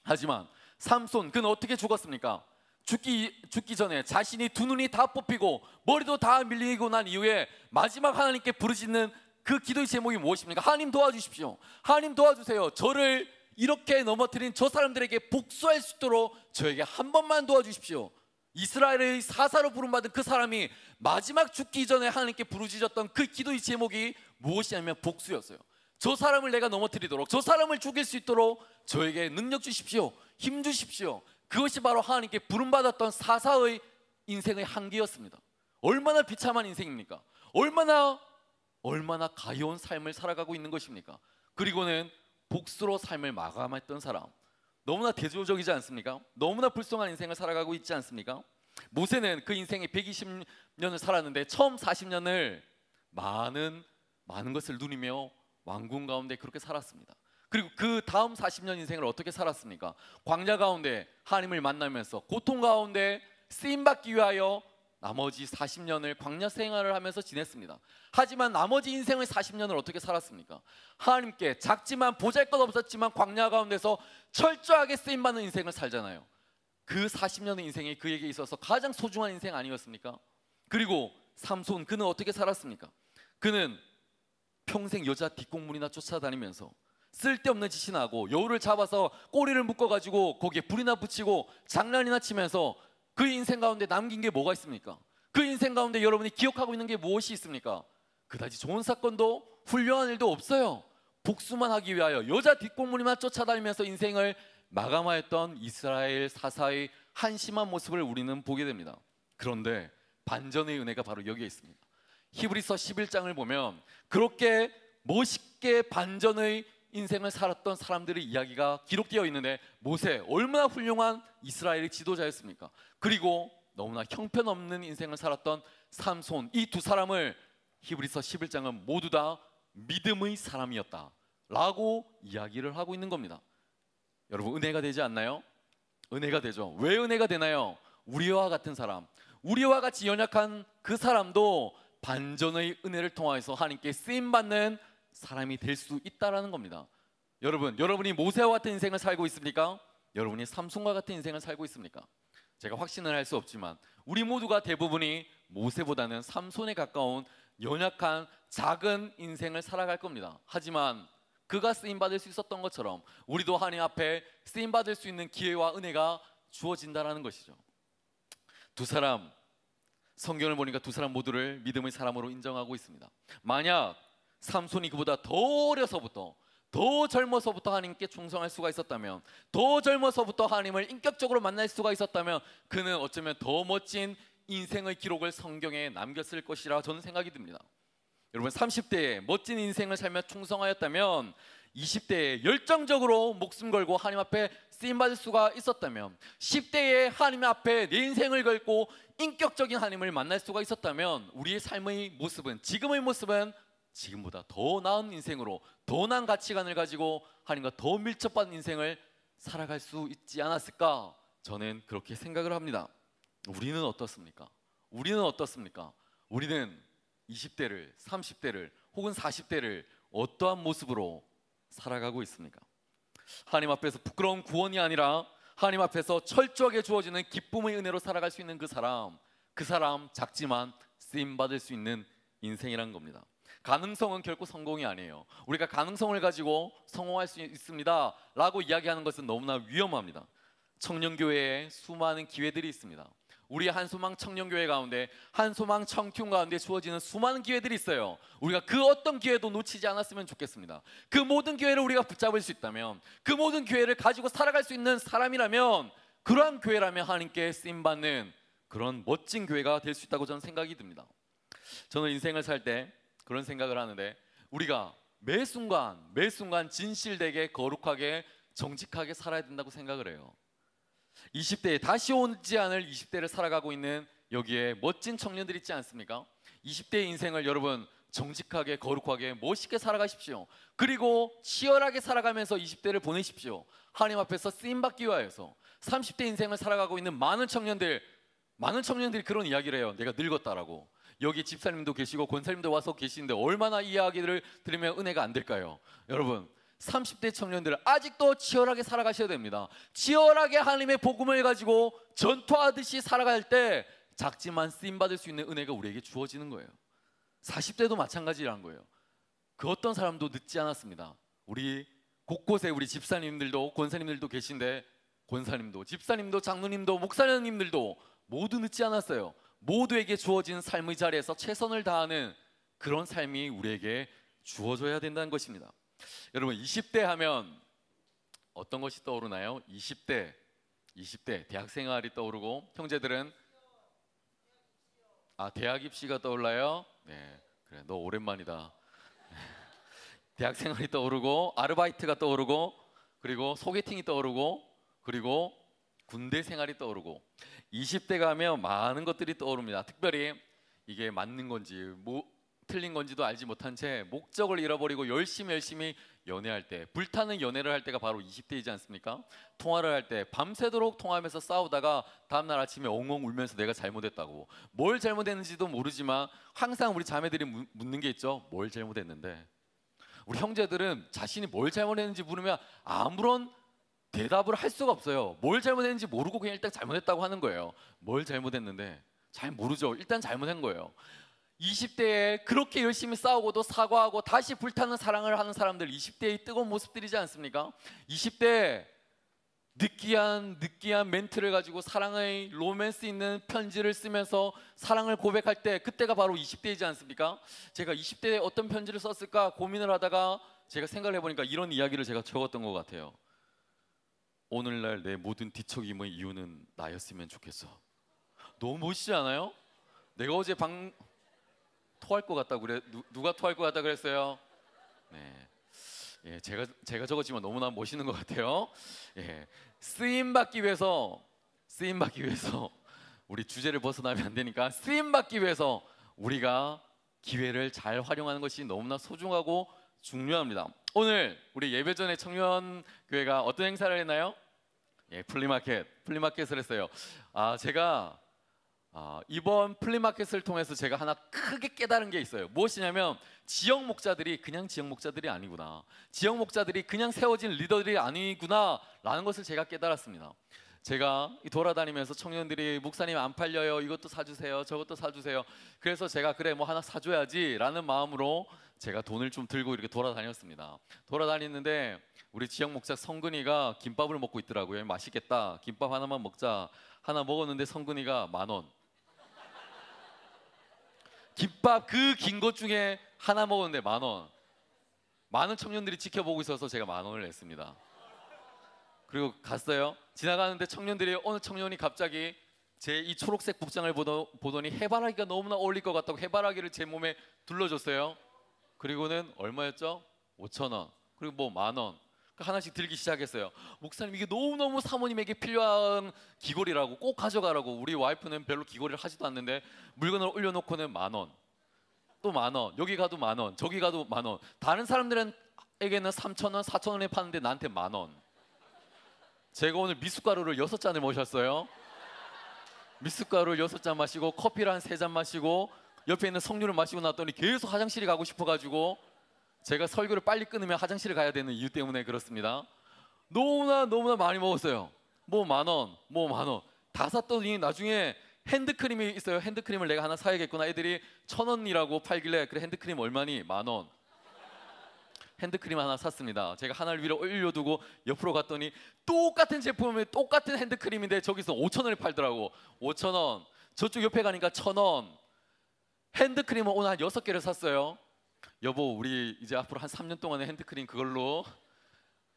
Speaker 4: 하지만 삼손, 그는 어떻게 죽었습니까? 죽기 전에 자신이 두 눈이 다 뽑히고 머리도 다 밀리고 난 이후에 마지막 하나님께 부르짖는 그 기도의 제목이 무엇입니까? 하나님 도와주십시오. 하나님 도와주세요. 저를 이렇게 넘어뜨린 저 사람들에게 복수할 수 있도록 저에게 한 번만 도와주십시오. 이스라엘의 사사로 부름받은 그 사람이 마지막 죽기 전에 하나님께 부르짖었던 그 기도의 제목이 무엇이냐면 복수였어요. 저 사람을 내가 넘어뜨리도록, 저 사람을 죽일 수 있도록 저에게 능력 주십시오. 힘 주십시오. 그것이 바로 하나님께 부름받았던 사사의 인생의 한계였습니다. 얼마나 비참한 인생입니까? 얼마나 가여운 삶을 살아가고 있는 것입니까? 그리고는 복수로 삶을 마감했던 사람, 너무나 대조적이지 않습니까? 너무나 불쌍한 인생을 살아가고 있지 않습니까? 모세는 그 인생에 120년을 살았는데 처음 40년을 많은 것을 누리며 왕궁 가운데 그렇게 살았습니다. 그리고 그 다음 40년 인생을 어떻게 살았습니까? 광야 가운데 하나님을 만나면서 고통 가운데 쓰임받기 위하여 나머지 40년을 광야 생활을 하면서 지냈습니다. 하지만 나머지 인생의 40년을 어떻게 살았습니까? 하나님께 작지만 보잘것없었지만 광야 가운데서 철저하게 쓰임받는 인생을 살잖아요. 그 40년의 인생이 그에게 있어서 가장 소중한 인생 아니었습니까? 그리고 삼손, 그는 어떻게 살았습니까? 그는 평생 여자 뒷공문이나 쫓아다니면서 쓸데없는 짓이나 하고 여우를 잡아서 꼬리를 묶어가지고 거기에 불이나 붙이고 장난이나 치면서 그 인생 가운데 남긴 게 뭐가 있습니까? 그 인생 가운데 여러분이 기억하고 있는 게 무엇이 있습니까? 그다지 좋은 사건도 훌륭한 일도 없어요. 복수만 하기 위하여 여자 뒷공무니만 쫓아다니면서 인생을 마감하였던 이스라엘 사사의 한심한 모습을 우리는 보게 됩니다. 그런데 반전의 은혜가 바로 여기에 있습니다. 히브리서 11장을 보면 그렇게 멋있게 반전의 인생을 살았던 사람들의 이야기가 기록되어 있는데, 모세 얼마나 훌륭한 이스라엘의 지도자였습니까? 그리고 너무나 형편없는 인생을 살았던 삼손, 이 두 사람을 히브리서 11장은 모두 다 믿음의 사람이었다 라고 이야기를 하고 있는 겁니다. 여러분 은혜가 되지 않나요? 은혜가 되죠. 왜 은혜가 되나요? 우리와 같은 사람, 우리와 같이 연약한 그 사람도 반전의 은혜를 통하여서 하나님께 쓰임받는 사람이 될 수 있다는 겁니다. 여러분이 모세와 같은 인생을 살고 있습니까? 여러분이 삼손과 같은 인생을 살고 있습니까? 제가 확신을 할 수 없지만 우리 모두가 대부분이 모세보다는 삼손에 가까운 연약한 작은 인생을 살아갈 겁니다. 하지만 그가 쓰임받을 수 있었던 것처럼 우리도 하나님 앞에 쓰임받을 수 있는 기회와 은혜가 주어진다는 것이죠. 두 사람, 성경을 보니까 두 사람 모두를 믿음의 사람으로 인정하고 있습니다. 만약 삼손이 그보다 더 어려서부터, 더 젊어서부터 하나님께 충성할 수가 있었다면, 더 젊어서부터 하나님을 인격적으로 만날 수가 있었다면 그는 어쩌면 더 멋진 인생의 기록을 성경에 남겼을 것이라 저는 생각이 듭니다. 여러분 30대에 멋진 인생을 살며 충성하였다면 20대에 열정적으로 목숨 걸고 하나님 앞에 쓰임받을 수가 있었다면 10대에 하나님 앞에 내 인생을 걸고 인격적인 하나님을 만날 수가 있었다면 우리의 삶의 모습은, 지금의 모습은 지금보다 더 나은 인생으로, 더 나은 가치관을 가지고 하나님과 더 밀접한 인생을 살아갈 수 있지 않았을까? 저는 그렇게 생각을 합니다. 우리는 어떻습니까? 우리는 20대를, 30대를 혹은 40대를 어떠한 모습으로 살아가고 있습니까? 하나님 앞에서 부끄러운 구원이 아니라 하나님 앞에서 철저하게 주어지는 기쁨의 은혜로 살아갈 수 있는 그 사람 작지만 쓰임받을 수 있는 인생이라는 겁니다. 가능성은 결코 성공이 아니에요. 우리가 가능성을 가지고 성공할 수 있습니다 라고 이야기하는 것은 너무나 위험합니다. 청년교회에 수많은 기회들이 있습니다. 우리 한소망 청년교회 가운데, 한소망 청춘 가운데 주어지는 수많은 기회들이 있어요. 우리가 그 어떤 기회도 놓치지 않았으면 좋겠습니다. 그 모든 기회를 우리가 붙잡을 수 있다면, 그 모든 기회를 가지고 살아갈 수 있는 사람이라면, 그러한 교회라면 하나님께 쓰임받는 그런 멋진 교회가 될 수 있다고 저는 생각이 듭니다. 저는 인생을 살 때 그런 생각을 하는데, 우리가 매 순간 진실되게 거룩하게 정직하게 살아야 된다고 생각을 해요. 20대에 다시 오지 않을 20대를 살아가고 있는 여기에 멋진 청년들 있지 않습니까? 20대의 인생을 여러분 정직하게 거룩하게 멋있게 살아가십시오. 그리고 치열하게 살아가면서 20대를 보내십시오. 하나님 앞에서 쓰임받기 위하여서. 30대 인생을 살아가고 있는 많은 청년들이 그런 이야기를 해요. 내가 늙었다라고. 여기 집사님도 계시고 권사님도 와서 계시는데 얼마나 이 이야기를 들으면 은혜가 안 될까요? 여러분 30대 청년들 아직도 치열하게 살아가셔야 됩니다. 치열하게 하나님의 복음을 가지고 전투하듯이 살아갈 때 작지만 쓰임받을 수 있는 은혜가 우리에게 주어지는 거예요. 40대도 마찬가지라는 거예요. 그 어떤 사람도 늦지 않았습니다. 우리 곳곳에 우리 집사님들도 권사님들도 계신데, 권사님도 집사님도 장로님도 목사님들도 모두 늦지 않았어요. 모두에게 주어진 삶의 자리에서 최선을 다하는 그런 삶이 우리에게 주어져야 된다는 것입니다. 여러분 20대 하면 어떤 것이 떠오르나요? 20대 대학생활이 떠오르고, 형제들은 대학 입시가 떠올라요? 네, 그래 너 오랜만이다. 대학생활이 떠오르고, 아르바이트가 떠오르고, 그리고 소개팅이 떠오르고, 그리고 군대 생활이 떠오르고, 20대 가면 많은 것들이 떠오릅니다. 특별히 이게 맞는 건지 틀린 건지도 알지 못한 채 목적을 잃어버리고 열심히 연애할 때, 불타는 연애를 할 때가 바로 20대이지 않습니까? 통화를 할 때 밤새도록 통화하면서 싸우다가 다음날 아침에 엉엉 울면서 내가 잘못했다고, 뭘 잘못했는지도 모르지만 항상 우리 자매들이 묻는 게 있죠. 뭘 잘못했는데. 우리 형제들은 자신이 뭘 잘못했는지 물으면 아무런 대답을 할 수가 없어요. 뭘 잘못했는지 모르고 그냥 일단 잘못했다고 하는 거예요. 뭘 잘못했는데 잘 모르죠. 일단 잘못한 거예요. 20대에 그렇게 열심히 싸우고도 사과하고 다시 불타는 사랑을 하는 사람들, 20대의 뜨거운 모습들이지 않습니까? 20대 느끼한 멘트를 가지고 사랑의 로맨스 있는 편지를 쓰면서 사랑을 고백할 때, 그때가 바로 20대이지 않습니까? 제가 20대에 어떤 편지를 썼을까 고민을 하다가 제가 생각을 해보니까 이런 이야기를 제가 적었던 것 같아요. 오늘날 내 모든 뒤척임의 이유는 나였으면 좋겠어. 너무 멋있지 않아요? 내가 어제 토할 것 같다고 그래. 누가 토할 것 같다 그랬어요? 네, 예, 제가 적었지만 너무나 멋있는 것 같아요. 예, 쓰임 받기 위해서 우리 주제를 벗어나면 안 되니까, 쓰임 받기 위해서 우리가 기회를 잘 활용하는 것이 너무나 소중하고 중요합니다. 오늘 우리 예배 전에 청년교회가 어떤 행사를 했나요? 예, 플리마켓을 했어요. 제가 이번 플리마켓을 통해서 제가 하나 크게 깨달은 게 있어요. 무엇이냐면 지역 목자들이 그냥 지역 목자들이 아니구나. 지역 목자들이 그냥 세워진 리더들이 아니구나 라는 것을 제가 깨달았습니다. 제가 돌아다니면서 청년들이 목사님 안 팔려요, 이것도 사주세요, 저것도 사주세요. 그래서 제가 그래 뭐 하나 사줘야지 라는 마음으로 제가 돈을 좀 들고 이렇게 돌아다녔습니다. 돌아다니는데 우리 지역 목자 성근이가 김밥을 먹고 있더라고요. 맛있겠다, 김밥 하나만 먹자. 하나 먹었는데 성근이가 10,000원. 김밥 그 긴 것 중에 하나 먹었는데 10,000원. 많은 청년들이 지켜보고 있어서 제가 10,000원을 냈습니다. 그리고 갔어요. 지나가는데 청년들이, 어느 청년이 갑자기 제 이 초록색 복장을 보더니 해바라기가 너무나 어울릴 것 같다고 해바라기를 제 몸에 둘러줬어요. 그리고는 얼마였죠? 5,000원. 그리고 뭐 10,000원. 하나씩 들기 시작했어요. 목사님, 이게 너무너무 사모님에게 필요한 귀걸이라고, 꼭 가져가라고. 우리 와이프는 별로 귀걸이를 하지도 않는데 물건을 올려놓고는 10,000원, 또 10,000원, 여기 가도 10,000원, 저기 가도 10,000원. 다른 사람들에게는 3,000원, 4,000원에 파는데 나한테 10,000원. 제가 오늘 미숫가루를 6잔을 마셨어요. 미숫가루를 6잔 마시고 커피를 한 3잔 마시고 옆에 있는 석류를 마시고 났더니 계속 화장실에 가고 싶어가지고, 제가 설교를 빨리 끊으면 화장실에 가야 되는 이유 때문에 그렇습니다. 너무나 많이 먹었어요. 뭐 10,000원, 뭐 10,000원 다 샀더니 나중에 핸드크림이 있어요. 핸드크림을 내가 하나 사야겠구나. 애들이 1,000원이라고 팔길래, 그래 핸드크림 얼마니? 10,000원. 핸드크림 하나 샀습니다. 제가 하나를 위로 올려두고 옆으로 갔더니 똑같은 제품에 똑같은 핸드크림인데 저기서 5,000원에 팔더라고. 5,000원. 저쪽 옆에 가니까 1,000원. 핸드크림은 오늘 한 6개를 샀어요. 여보, 우리 이제 앞으로 한 3년 동안의 핸드크림 그걸로.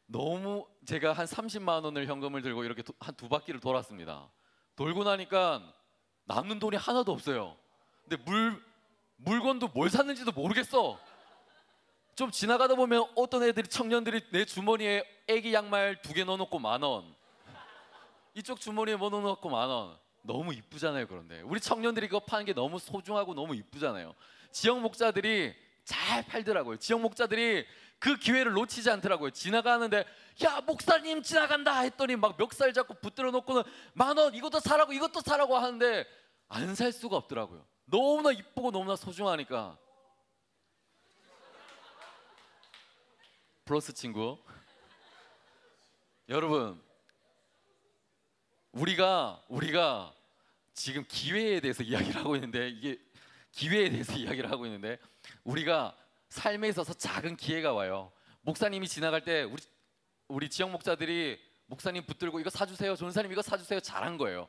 Speaker 4: 너무 제가 한 30만 원을 현금을 들고 이렇게 한 2바퀴를 돌았습니다. 돌고 나니까 남는 돈이 하나도 없어요. 근데 물건도 뭘 샀는지도 모르겠어. 좀 지나가다 보면 어떤 애들이, 청년들이 내 주머니에 애기 양말 2개 넣어놓고 10,000원, 이쪽 주머니에 뭐 넣어놓고 10,000원. 너무 이쁘잖아요. 그런데 우리 청년들이 그거 파는 게 너무 소중하고 너무 이쁘잖아요. 지역 목자들이 잘 팔더라고요. 지역 목자들이 그 기회를 놓치지 않더라고요. 지나가는데 야 목사님 지나간다 했더니 막 멱살 잡고 붙들어 놓고는 10,000원, 이것도 사라고 이것도 사라고 하는데 안 살 수가 없더라고요. 너무나 이쁘고 너무나 소중하니까. 플러스 친구 여러분, 우리가 지금 기회에 대해서 이야기를 하고 있는데, 이게 기회에 대해서 이야기를 하고 있는데, 우리가 삶에 있어서 작은 기회가 와요. 목사님이 지나갈 때 우리 지역 목자들이 목사님 붙들고 이거 사주세요, 전사님 이거 사주세요, 잘한 거예요.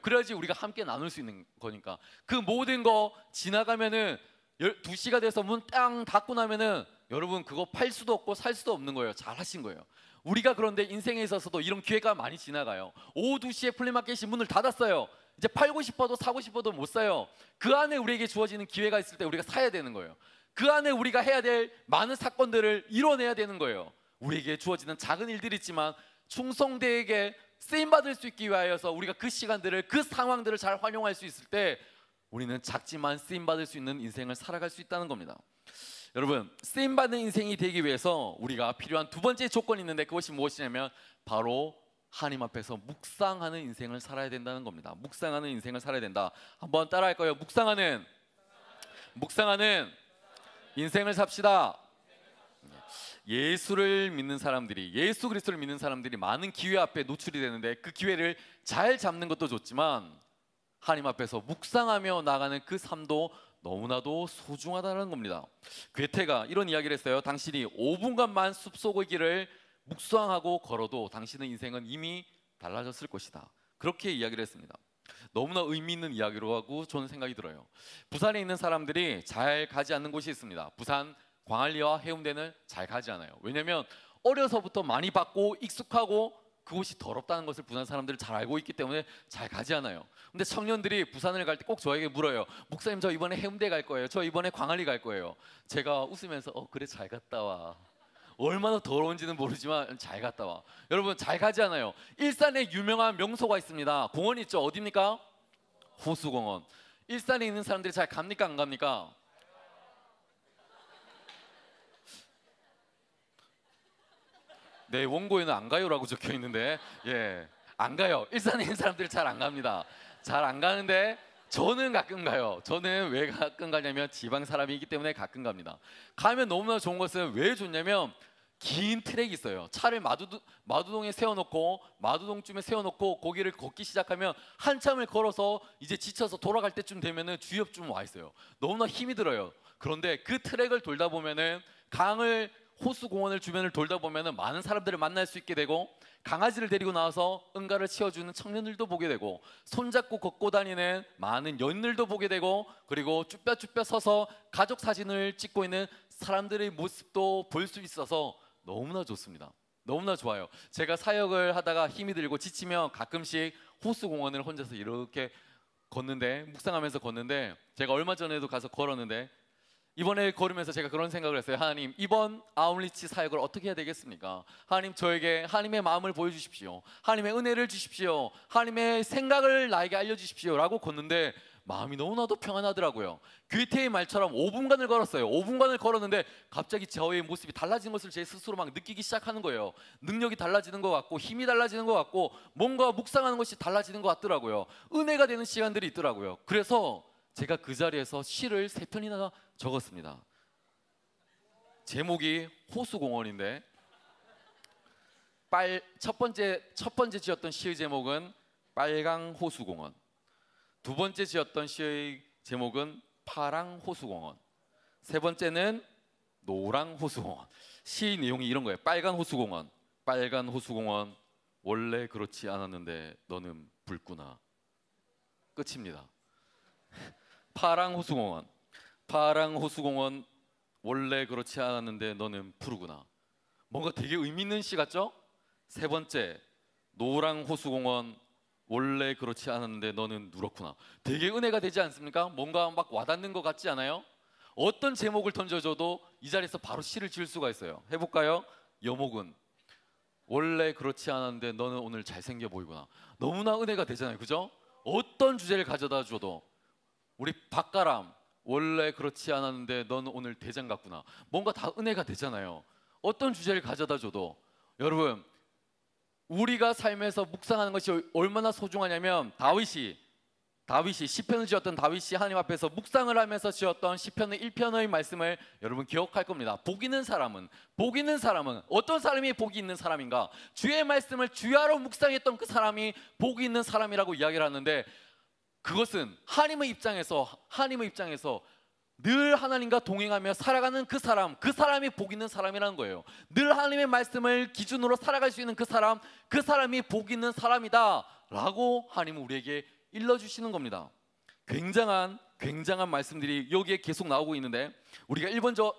Speaker 4: 그래야지 우리가 함께 나눌 수 있는 거니까. 그 모든 거 지나가면은 2시가 돼서 문 땅 닫고 나면은 여러분 그거 팔 수도 없고 살 수도 없는 거예요. 잘하신 거예요. 우리가 그런데 인생에 있어서도 이런 기회가 많이 지나가요. 오후 2시에 플리마켓이 문을 닫았어요. 이제 팔고 싶어도 사고 싶어도 못 사요. 그 안에 우리에게 주어지는 기회가 있을 때 우리가 사야 되는 거예요. 그 안에 우리가 해야 될 많은 사건들을 이뤄내야 되는 거예요. 우리에게 주어지는 작은 일들이 있지만 충성되게 쓰임받을 수 있기 위하여서 우리가 그 시간들을, 그 상황들을 잘 활용할 수 있을 때 우리는 작지만 쓰임받을 수 있는 인생을 살아갈 수 있다는 겁니다. 여러분, 쓰임받는 인생이 되기 위해서 우리가 필요한 2번째 조건이 있는데, 그것이 무엇이냐면 바로 하나님 앞에서 묵상하는 인생을 살아야 된다는 겁니다. 묵상하는 인생을 살아야 된다. 한번 따라할 거예요. 묵상하는 인생을 삽시다. 예수를 믿는 사람들이, 예수 그리스도를 믿는 사람들이 많은 기회 앞에 노출이 되는데, 그 기회를 잘 잡는 것도 좋지만 하나님 앞에서 묵상하며 나가는 그 삶도 너무나도 소중하다는 겁니다. 괴테가 이런 이야기를 했어요. 당신이 5분간만 숲속의 길을 묵상하고 걸어도 당신의 인생은 이미 달라졌을 것이다. 그렇게 이야기를 했습니다. 너무나 의미 있는 이야기로 하고 저는 생각이 들어요. 부산에 있는 사람들이 잘 가지 않는 곳이 있습니다. 부산 광안리와 해운대는 잘 가지 않아요. 왜냐하면 어려서부터 많이 받고 익숙하고 그곳이 더럽다는 것을 부산 사람들은 잘 알고 있기 때문에 잘 가지 않아요. 근데 청년들이 부산을 갈 때 꼭 저에게 물어요. 목사님, 저 이번에 해운대 갈 거예요. 저 이번에 광안리 갈 거예요. 제가 웃으면서 그래, 잘 갔다 와. 얼마나 더러운지는 모르지만 잘 갔다 와. 여러분, 잘 가지 않아요. 일산에 유명한 명소가 있습니다. 공원이 있죠. 어디입니까? 호수공원. 일산에 있는 사람들이 잘 갑니까, 안 갑니까? 네, 원고에는 안 가요라고 적혀 있는데 예, 안 가요. 일산에 있는 사람들 잘 안 갑니다. 잘 안 가는데 저는 가끔 가요. 저는 왜 가끔 가냐면 지방 사람이기 때문에 가끔 갑니다. 가면 너무나 좋은 것은 왜 좋냐면 긴 트랙이 있어요. 차를 마두동에 세워놓고 마두동쯤에 세워놓고 거기를 걷기 시작하면 한참을 걸어서 이제 지쳐서 돌아갈 때쯤 되면은 주옆쯤 와 있어요. 너무나 힘이 들어요. 그런데 그 트랙을 돌다 보면은 강을 호수공원을 주변을 돌다 보면은 많은 사람들을 만날 수 있게 되고 강아지를 데리고 나와서 응가를 치워주는 청년들도 보게 되고 손잡고 걷고 다니는 많은 연인들도 보게 되고 그리고 쭈뼛쭈뼛 서서 가족 사진을 찍고 있는 사람들의 모습도 볼 수 있어서 너무나 좋습니다. 너무나 좋아요. 제가 사역을 하다가 힘이 들고 지치면 가끔씩 호수공원을 혼자서 이렇게 걷는데 묵상하면서 걷는데 제가 얼마 전에도 가서 걸었는데 이번에 걸으면서 제가 그런 생각을 했어요. 하나님, 이번 아울리치 사역을 어떻게 해야 되겠습니까? 하나님, 저에게 하나님의 마음을 보여주십시오. 하나님의 은혜를 주십시오. 하나님의 생각을 나에게 알려주십시오 라고 걷는데 마음이 너무나도 평안하더라고요. 괴테의 말처럼 5분간을 걸었어요. 5분간을 걸었는데 갑자기 저의 모습이 달라진 것을 제 스스로 막 느끼기 시작하는 거예요. 능력이 달라지는 것 같고 힘이 달라지는 것 같고 뭔가 묵상하는 것이 달라지는 것 같더라고요. 은혜가 되는 시간들이 있더라고요. 그래서 제가 그 자리에서 시를 3편이나 적었습니다. 제목이 호수공원인데 첫 번째 지었던 시의 제목은 빨강 호수공원. 두 번째 지었던 시의 제목은 파랑 호수공원. 세 번째는 노랑 호수공원. 시 내용이 이런 거예요. 빨간 호수공원. 빨간 호수공원. 원래 그렇지 않았는데 너는 붉구나. 끝입니다. 파랑 호수공원. 파랑 호수공원. 원래 그렇지 않았는데 너는 푸르구나. 뭔가 되게 의미 있는 시 같죠? 세 번째, 노랑 호수공원. 원래 그렇지 않았는데 너는 누렇구나. 되게 은혜가 되지 않습니까? 뭔가 막 와닿는 것 같지 않아요? 어떤 제목을 던져줘도 이 자리에서 바로 시를 지을 수가 있어요. 해볼까요? 여목은 원래 그렇지 않았는데 너는 오늘 잘생겨 보이구나. 너무나 은혜가 되잖아요. 그죠? 어떤 주제를 가져다 줘도. 우리 박가람 원래 그렇지 않았는데 너는 오늘 대장 같구나. 뭔가 다 은혜가 되잖아요. 어떤 주제를 가져다 줘도. 여러분, 우리가 삶에서 묵상하는 것이 얼마나 소중하냐면 다윗이 시편을 지었던 다윗이 하나님 앞에서 묵상을 하면서 지었던 시편의 1편의 말씀을 여러분 기억할 겁니다. 복 있는 사람은 어떤 사람이 복이 있는 사람인가? 주의 말씀을 주야로 묵상했던 그 사람이 복이 있는 사람이라고 이야기를 하는데 그것은 하나님의 입장에서 늘 하나님과 동행하며 살아가는 그 사람이 복 있는 사람이라는 거예요. 늘 하나님의 말씀을 기준으로 살아갈 수 있는 그 사람이 복 있는 사람이다 라고 하나님은 우리에게 일러주시는 겁니다. 굉장한 말씀들이 여기에 계속 나오고 있는데 우리가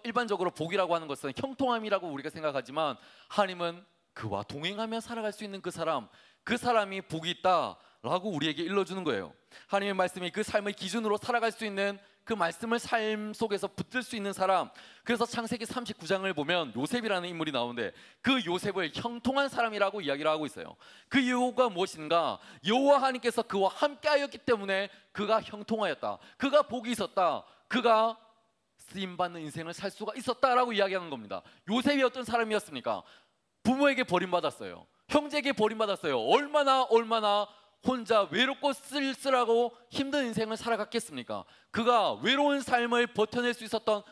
Speaker 4: 일반적으로 복이라고 하는 것은 형통함이라고 우리가 생각하지만 하나님은 그와 동행하며 살아갈 수 있는 그 사람이 복이 있다 라고 우리에게 일러주는 거예요. 하나님의 말씀이 그 삶의 기준으로 살아갈 수 있는 그 말씀을 삶 속에서 붙들 수 있는 사람. 그래서 창세기 39장을 보면 요셉이라는 인물이 나오는데 그 요셉을 형통한 사람이라고 이야기를 하고 있어요. 그 이유가 무엇인가? 여호와 하나님께서 그와 함께하였기 때문에 그가 형통하였다. 그가 복이 있었다. 그가 쓰임받는 인생을 살 수가 있었다라고 이야기하는 겁니다. 요셉이 어떤 사람이었습니까? 부모에게 버림받았어요. 형제에게 버림받았어요. 얼마나 혼자 외롭고 쓸쓸하고 힘든 인생을 살아갔겠습니까? 그가 외로운 삶을 버텨낼 수 있었던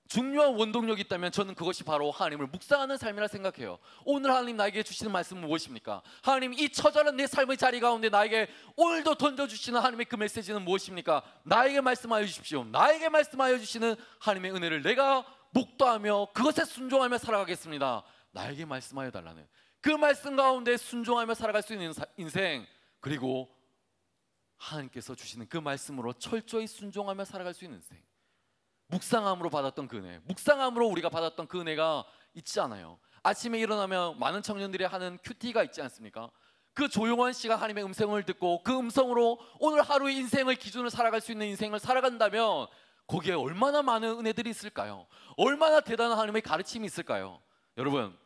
Speaker 4: 중요한 원동력이 있다면 저는 그것이 바로 하나님을 묵상하는 삶이라 생각해요. 오늘 하나님 나에게 주시는 말씀은 무엇입니까? 하나님 이 처절한 내 삶의 자리 가운데 나에게 오늘도 던져주시는 하나님의 그 메시지는 무엇입니까? 나에게 말씀하여 주십시오. 나에게 말씀하여 주시는 하나님의 은혜를 내가 목도하며 그것에 순종하며 살아가겠습니다. 나에게 말씀하여 달라는 그 말씀 가운데 순종하며 살아갈 수 있는 인생, 그리고 하나님께서 주시는 그 말씀으로 철저히 순종하며 살아갈 수 있는 인생. 묵상함으로 받았던 그 은혜, 묵상함으로 우리가 받았던 그 은혜가 있지 않아요? 아침에 일어나면 많은 청년들이 하는 큐티가 있지 않습니까? 그 조용한 시간 하나님의 음성을 듣고 그 음성으로 오늘 하루의 인생을 기준으로 살아갈 수 있는 인생을 살아간다면 거기에 얼마나 많은 은혜들이 있을까요? 얼마나 대단한 하나님의 가르침이 있을까요? 여러분,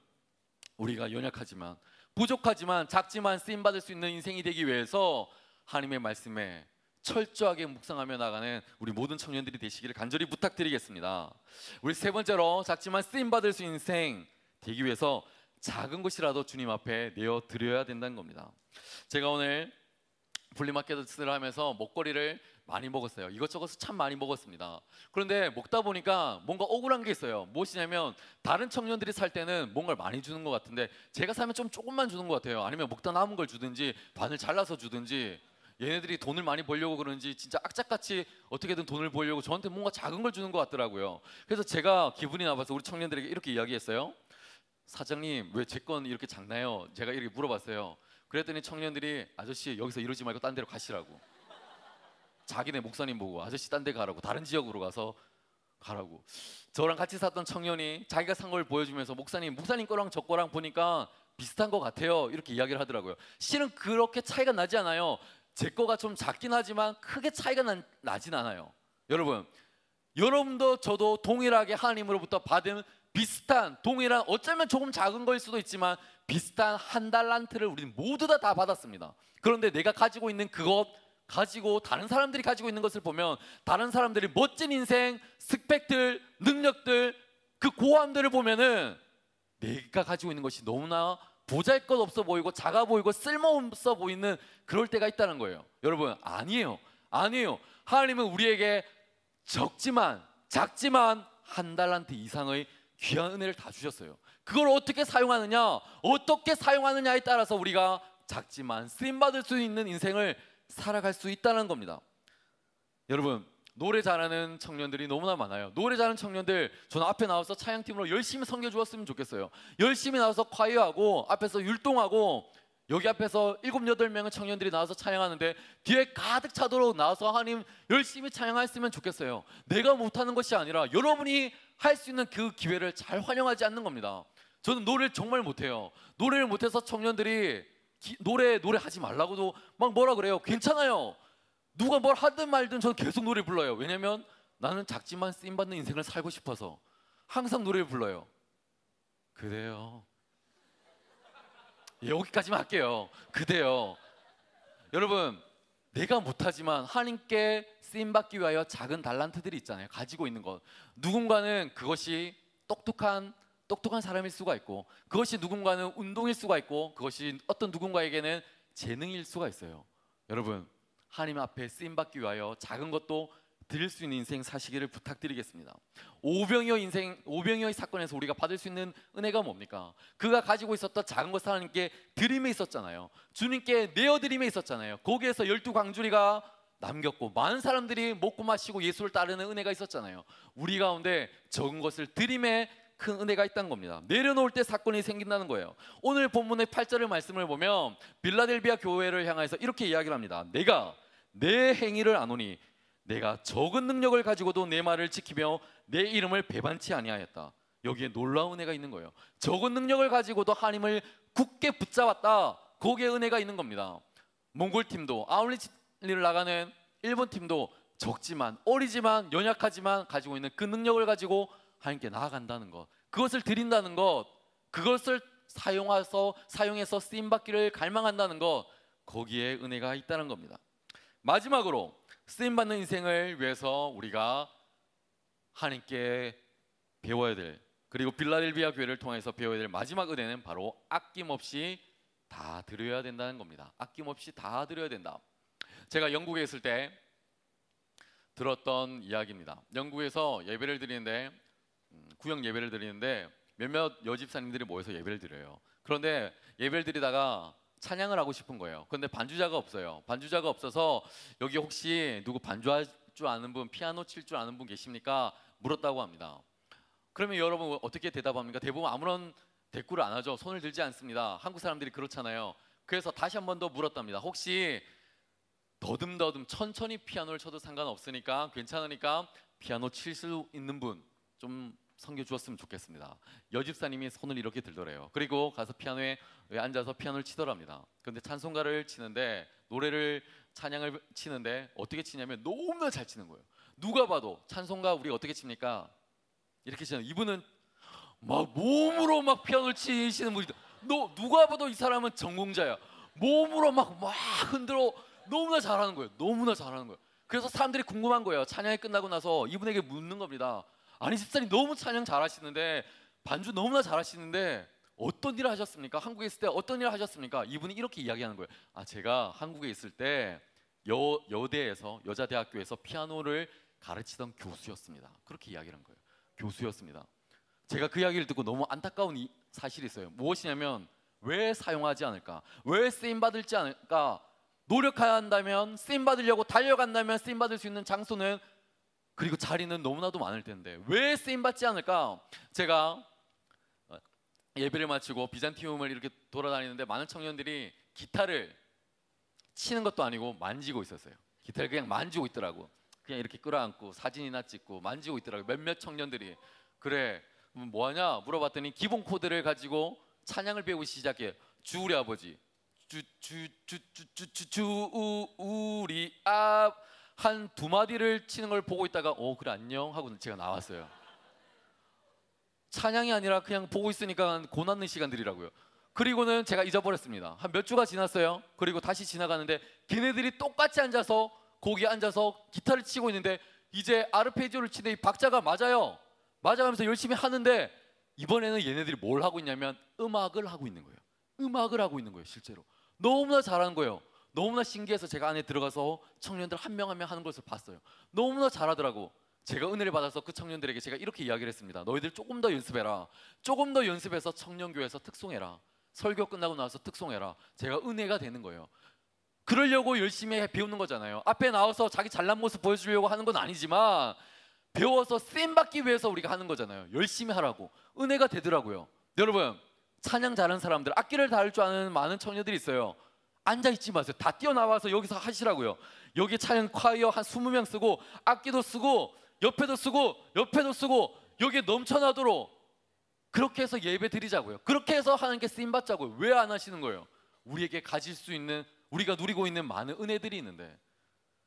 Speaker 4: 우리가 연약하지만 부족하지만 작지만 쓰임받을 수 있는 인생이 되기 위해서 하나님의 말씀에 철저하게 묵상하며 나가는 우리 모든 청년들이 되시기를 간절히 부탁드리겠습니다. 우리 세 번째로 작지만 쓰임받을 수 있는 인생 되기 위해서 작은 것이라도 주님 앞에 내어 드려야 된다는 겁니다. 제가 오늘 플리마켓을 하면서 먹거리를 많이 먹었어요. 이것저것 참 많이 먹었습니다. 그런데 먹다 보니까 뭔가 억울한 게 있어요. 무엇이냐면 다른 청년들이 살 때는 뭔가를 많이 주는 것 같은데 제가 사면 좀 조금만 주는 것 같아요. 아니면 먹다 남은 걸 주든지 반을 잘라서 주든지, 얘네들이 돈을 많이 벌려고 그런지 진짜 악착같이 어떻게든 돈을 벌려고 저한테 뭔가 작은 걸 주는 것 같더라고요. 그래서 제가 기분이 나빠서 우리 청년들에게 이렇게 이야기했어요. 사장님, 왜 제 건 이렇게 작나요? 제가 이렇게 물어봤어요. 그랬더니 청년들이 아저씨 여기서 이러지 말고 딴 데로 가시라고. 자기네 목사님 보고 아저씨 딴 데 가라고, 다른 지역으로 가서 가라고. 저랑 같이 샀던 청년이 자기가 산 걸 보여주면서 목사님 거랑 저 거랑 보니까 비슷한 것 같아요, 이렇게 이야기를 하더라고요. 실은 그렇게 차이가 나지 않아요. 제 거가 좀 작긴 하지만 크게 차이가 나진 않아요. 여러분도 저도 동일하게 하나님으로부터 받은 비슷한, 동일한, 어쩌면 조금 작은 거일 수도 있지만 비슷한 한 달란트를 우리는 모두 다 받았습니다. 그런데 내가 가지고 있는 그것 가지고 다른 사람들이 가지고 있는 것을 보면, 다른 사람들이 멋진 인생, 스펙들, 능력들, 그 고함들을 보면은 내가 가지고 있는 것이 너무나 보잘것없어 보이고 작아 보이고 쓸모없어 보이는 그럴 때가 있다는 거예요. 여러분, 아니에요. 하나님은 우리에게 작지만 한 달란트 이상의 귀한 은혜를 다 주셨어요. 그걸 어떻게 사용하느냐에 따라서 우리가 작지만 쓰임받을 수 있는 인생을 살아갈 수 있다는 겁니다. 여러분, 노래 잘하는 청년들이 너무나 많아요. 노래 잘하는 청년들, 저는 앞에 나와서 찬양팀으로 열심히 섬겨주었으면 좋겠어요. 열심히 나와서 콰이어하고 앞에서 율동하고, 여기 앞에서 7, 8명의 청년들이 나와서 찬양하는데 뒤에 가득 차도록 나와서 하나님 열심히 찬양했으면 좋겠어요. 내가 못하는 것이 아니라 여러분이 할 수 있는 그 기회를 잘 활용하지 않는 겁니다. 저는 노래를 정말 못해요. 노래를 못해서 청년들이 노래 하지 말라고도 막 뭐라 그래요. 괜찮아요. 누가 뭘 하든 말든 저는 계속 노래 불러요. 왜냐면 나는 작지만 쓰임받는 인생을 살고 싶어서 항상 노래를 불러요. 그대요. 여기까지만 할게요. 그대요. 여러분, 내가 못하지만 하나님께 쓰임받기 위하여 작은 달란트들이 있잖아요. 가지고 있는 것. 누군가는 그것이 똑똑한 사람일 수가 있고, 그것이 누군가는 운동일 수가 있고, 그것이 어떤 누군가에게는 재능일 수가 있어요. 여러분, 하나님 앞에 쓰임받기 위하여 작은 것도 드릴 수 있는 인생 사시기를 부탁드리겠습니다. 오병이어의 사건에서 우리가 받을 수 있는 은혜가 뭡니까? 그가 가지고 있었던 작은 것을 하나님께 드림에 있었잖아요. 주님께 내어드림에 있었잖아요. 거기에서 12광주리가 남겼고 많은 사람들이 먹고 마시고 예수를 따르는 은혜가 있었잖아요. 우리 가운데 적은 것을 드림에 큰 은혜가 있다는 겁니다. 내려놓을 때 사건이 생긴다는 거예요. 오늘 본문의 8절의 말씀을 보면 빌라델비아 교회를 향해서 이렇게 이야기를 합니다. 내가 내 행위를 아노니 내가 적은 능력을 가지고도 내 말을 지키며 내 이름을 배반치 아니하였다. 여기에 놀라운 은혜가 있는 거예요. 적은 능력을 가지고도 하나님을 굳게 붙잡았다. 거기에 은혜가 있는 겁니다. 몽골 팀도, 아울렛을 나가는 일본 팀도 적지만, 어리지만, 연약하지만 가지고 있는 그 능력을 가지고 하나님께 나아간다는 것, 그것을 드린다는 것, 그것을 사용해서 쓰임받기를 갈망한다는 것, 거기에 은혜가 있다는 겁니다. 마지막으로 쓰임받는 인생을 위해서 우리가 하나님께 배워야 될, 그리고 빌라델비아 교회를 통해서 배워야 될 마지막 은혜는 바로 아낌없이 다 드려야 된다는 겁니다. 아낌없이 다 드려야 된다. 제가 영국에 있을 때 들었던 이야기입니다. 영국에서 예배를 드리는데, 구역 예배를 드리는데 몇몇 여집사님들이 모여서 예배를 드려요. 그런데 예배를 드리다가 찬양을 하고 싶은 거예요. 그런데 반주자가 없어요. 반주자가 없어서 여기 혹시 누구 반주할 줄 아는 분, 피아노 칠 줄 아는 분 계십니까? 물었다고 합니다. 그러면 여러분 어떻게 대답합니까? 대부분 아무런 대꾸를 안 하죠. 손을 들지 않습니다. 한국 사람들이 그렇잖아요. 그래서 다시 한 번 더 물었답니다. 혹시 더듬더듬 천천히 피아노를 쳐도 상관없으니까, 괜찮으니까 피아노 칠 수 있는 분 좀 섬겨주었으면 좋겠습니다. 여집사님이 손을 이렇게 들더래요. 그리고 가서 피아노에 앉아서 피아노를 치더랍니다. 그런데 찬송가를 치는데, 찬양을 치는데 어떻게 치냐면 너무나 잘 치는 거예요. 누가 봐도 찬송가 우리 어떻게 칩니까? 이렇게 치는, 이분은 막 몸으로 막 피아노를 치시는 분이, 누가 봐도 이 사람은 전공자야. 몸으로 막 흔들어 너무나 잘하는 거예요. 너무나 잘하는 거예요. 그래서 사람들이 궁금한 거예요. 찬양이 끝나고 나서 이분에게 묻는 겁니다. 아니 집사님 너무 찬양 잘하시는데, 반주 너무나 잘하시는데 어떤 일을 하셨습니까? 한국에 있을 때 어떤 일을 하셨습니까? 이분이 이렇게 이야기하는 거예요. 아, 제가 한국에 있을 때 여대에서 여자대학교에서 피아노를 가르치던 교수였습니다. 그렇게 이야기를 한 거예요. 교수였습니다. 제가 그 이야기를 듣고 너무 안타까운 사실이 있어요. 무엇이냐면 왜 사용하지 않을까? 왜 쓰임 받을지 않을까? 노력해야 한다면, 쓰임 받으려고 달려간다면 쓰임 받을 수 있는 장소는, 그리고 자리는 너무나도 많을 텐데 왜 쓰임 받지 않을까? 제가 예배를 마치고 비잔티움을 이렇게 돌아다니는데 많은 청년들이 기타를 치는 것도 아니고 만지고 있었어요. 기타를 그냥 만지고 있더라고. 그냥 이렇게 끌어안고 사진이나 찍고 만지고 있더라고요. 몇몇 청년들이. 그래, 뭐하냐 물어봤더니 기본 코드를 가지고 찬양을 배우기 시작해. 주 우리 아버지, 우리 한 두 마디를 치는 걸 보고 있다가 그래 안녕 하고 제가 나왔어요. 찬양이 아니라 그냥 보고 있으니까 고난의 시간들이라고요. 그리고는 제가 잊어버렸습니다. 한 몇 주가 지났어요. 그리고 다시 지나가는데 걔네들이 똑같이 앉아서 거기에 앉아서 기타를 치고 있는데 이제 아르페지오를 치는데 이 박자가 맞아요. 맞아가면서 열심히 하는데 이번에는 얘네들이 뭘 하고 있냐면 음악을 하고 있는 거예요. 음악을 하고 있는 거예요. 실제로 너무나 잘하는 거예요. 너무나 신기해서 제가 안에 들어가서 청년들 한 명 한 명 하는 것을 봤어요. 너무나 잘하더라고. 제가 은혜를 받아서 그 청년들에게 제가 이렇게 이야기를 했습니다. 너희들 조금 더 연습해라. 조금 더 연습해서 청년교회에서 특송해라. 설교 끝나고 나서 특송해라. 제가 은혜가 되는 거예요. 그러려고 열심히 배우는 거잖아요. 앞에 나와서 자기 잘난 모습 보여주려고 하는 건 아니지만 배워서 쓰임받기 위해서 우리가 하는 거잖아요. 열심히 하라고. 은혜가 되더라고요. 여러분, 찬양 잘하는 사람들, 악기를 다룰 줄 아는 많은 청년들이 있어요. 앉아있지 마세요. 다 뛰어나와서 여기서 하시라고요. 여기 찬양 콰이어 한 20명 쓰고 악기도 쓰고 옆에도 쓰고 옆에도 쓰고 여기에 넘쳐나도록 그렇게 해서 예배 드리자고요. 그렇게 해서 하나님께 쓰임받자고요. 왜 안 하시는 거예요? 우리에게 가질 수 있는, 우리가 누리고 있는 많은 은혜들이 있는데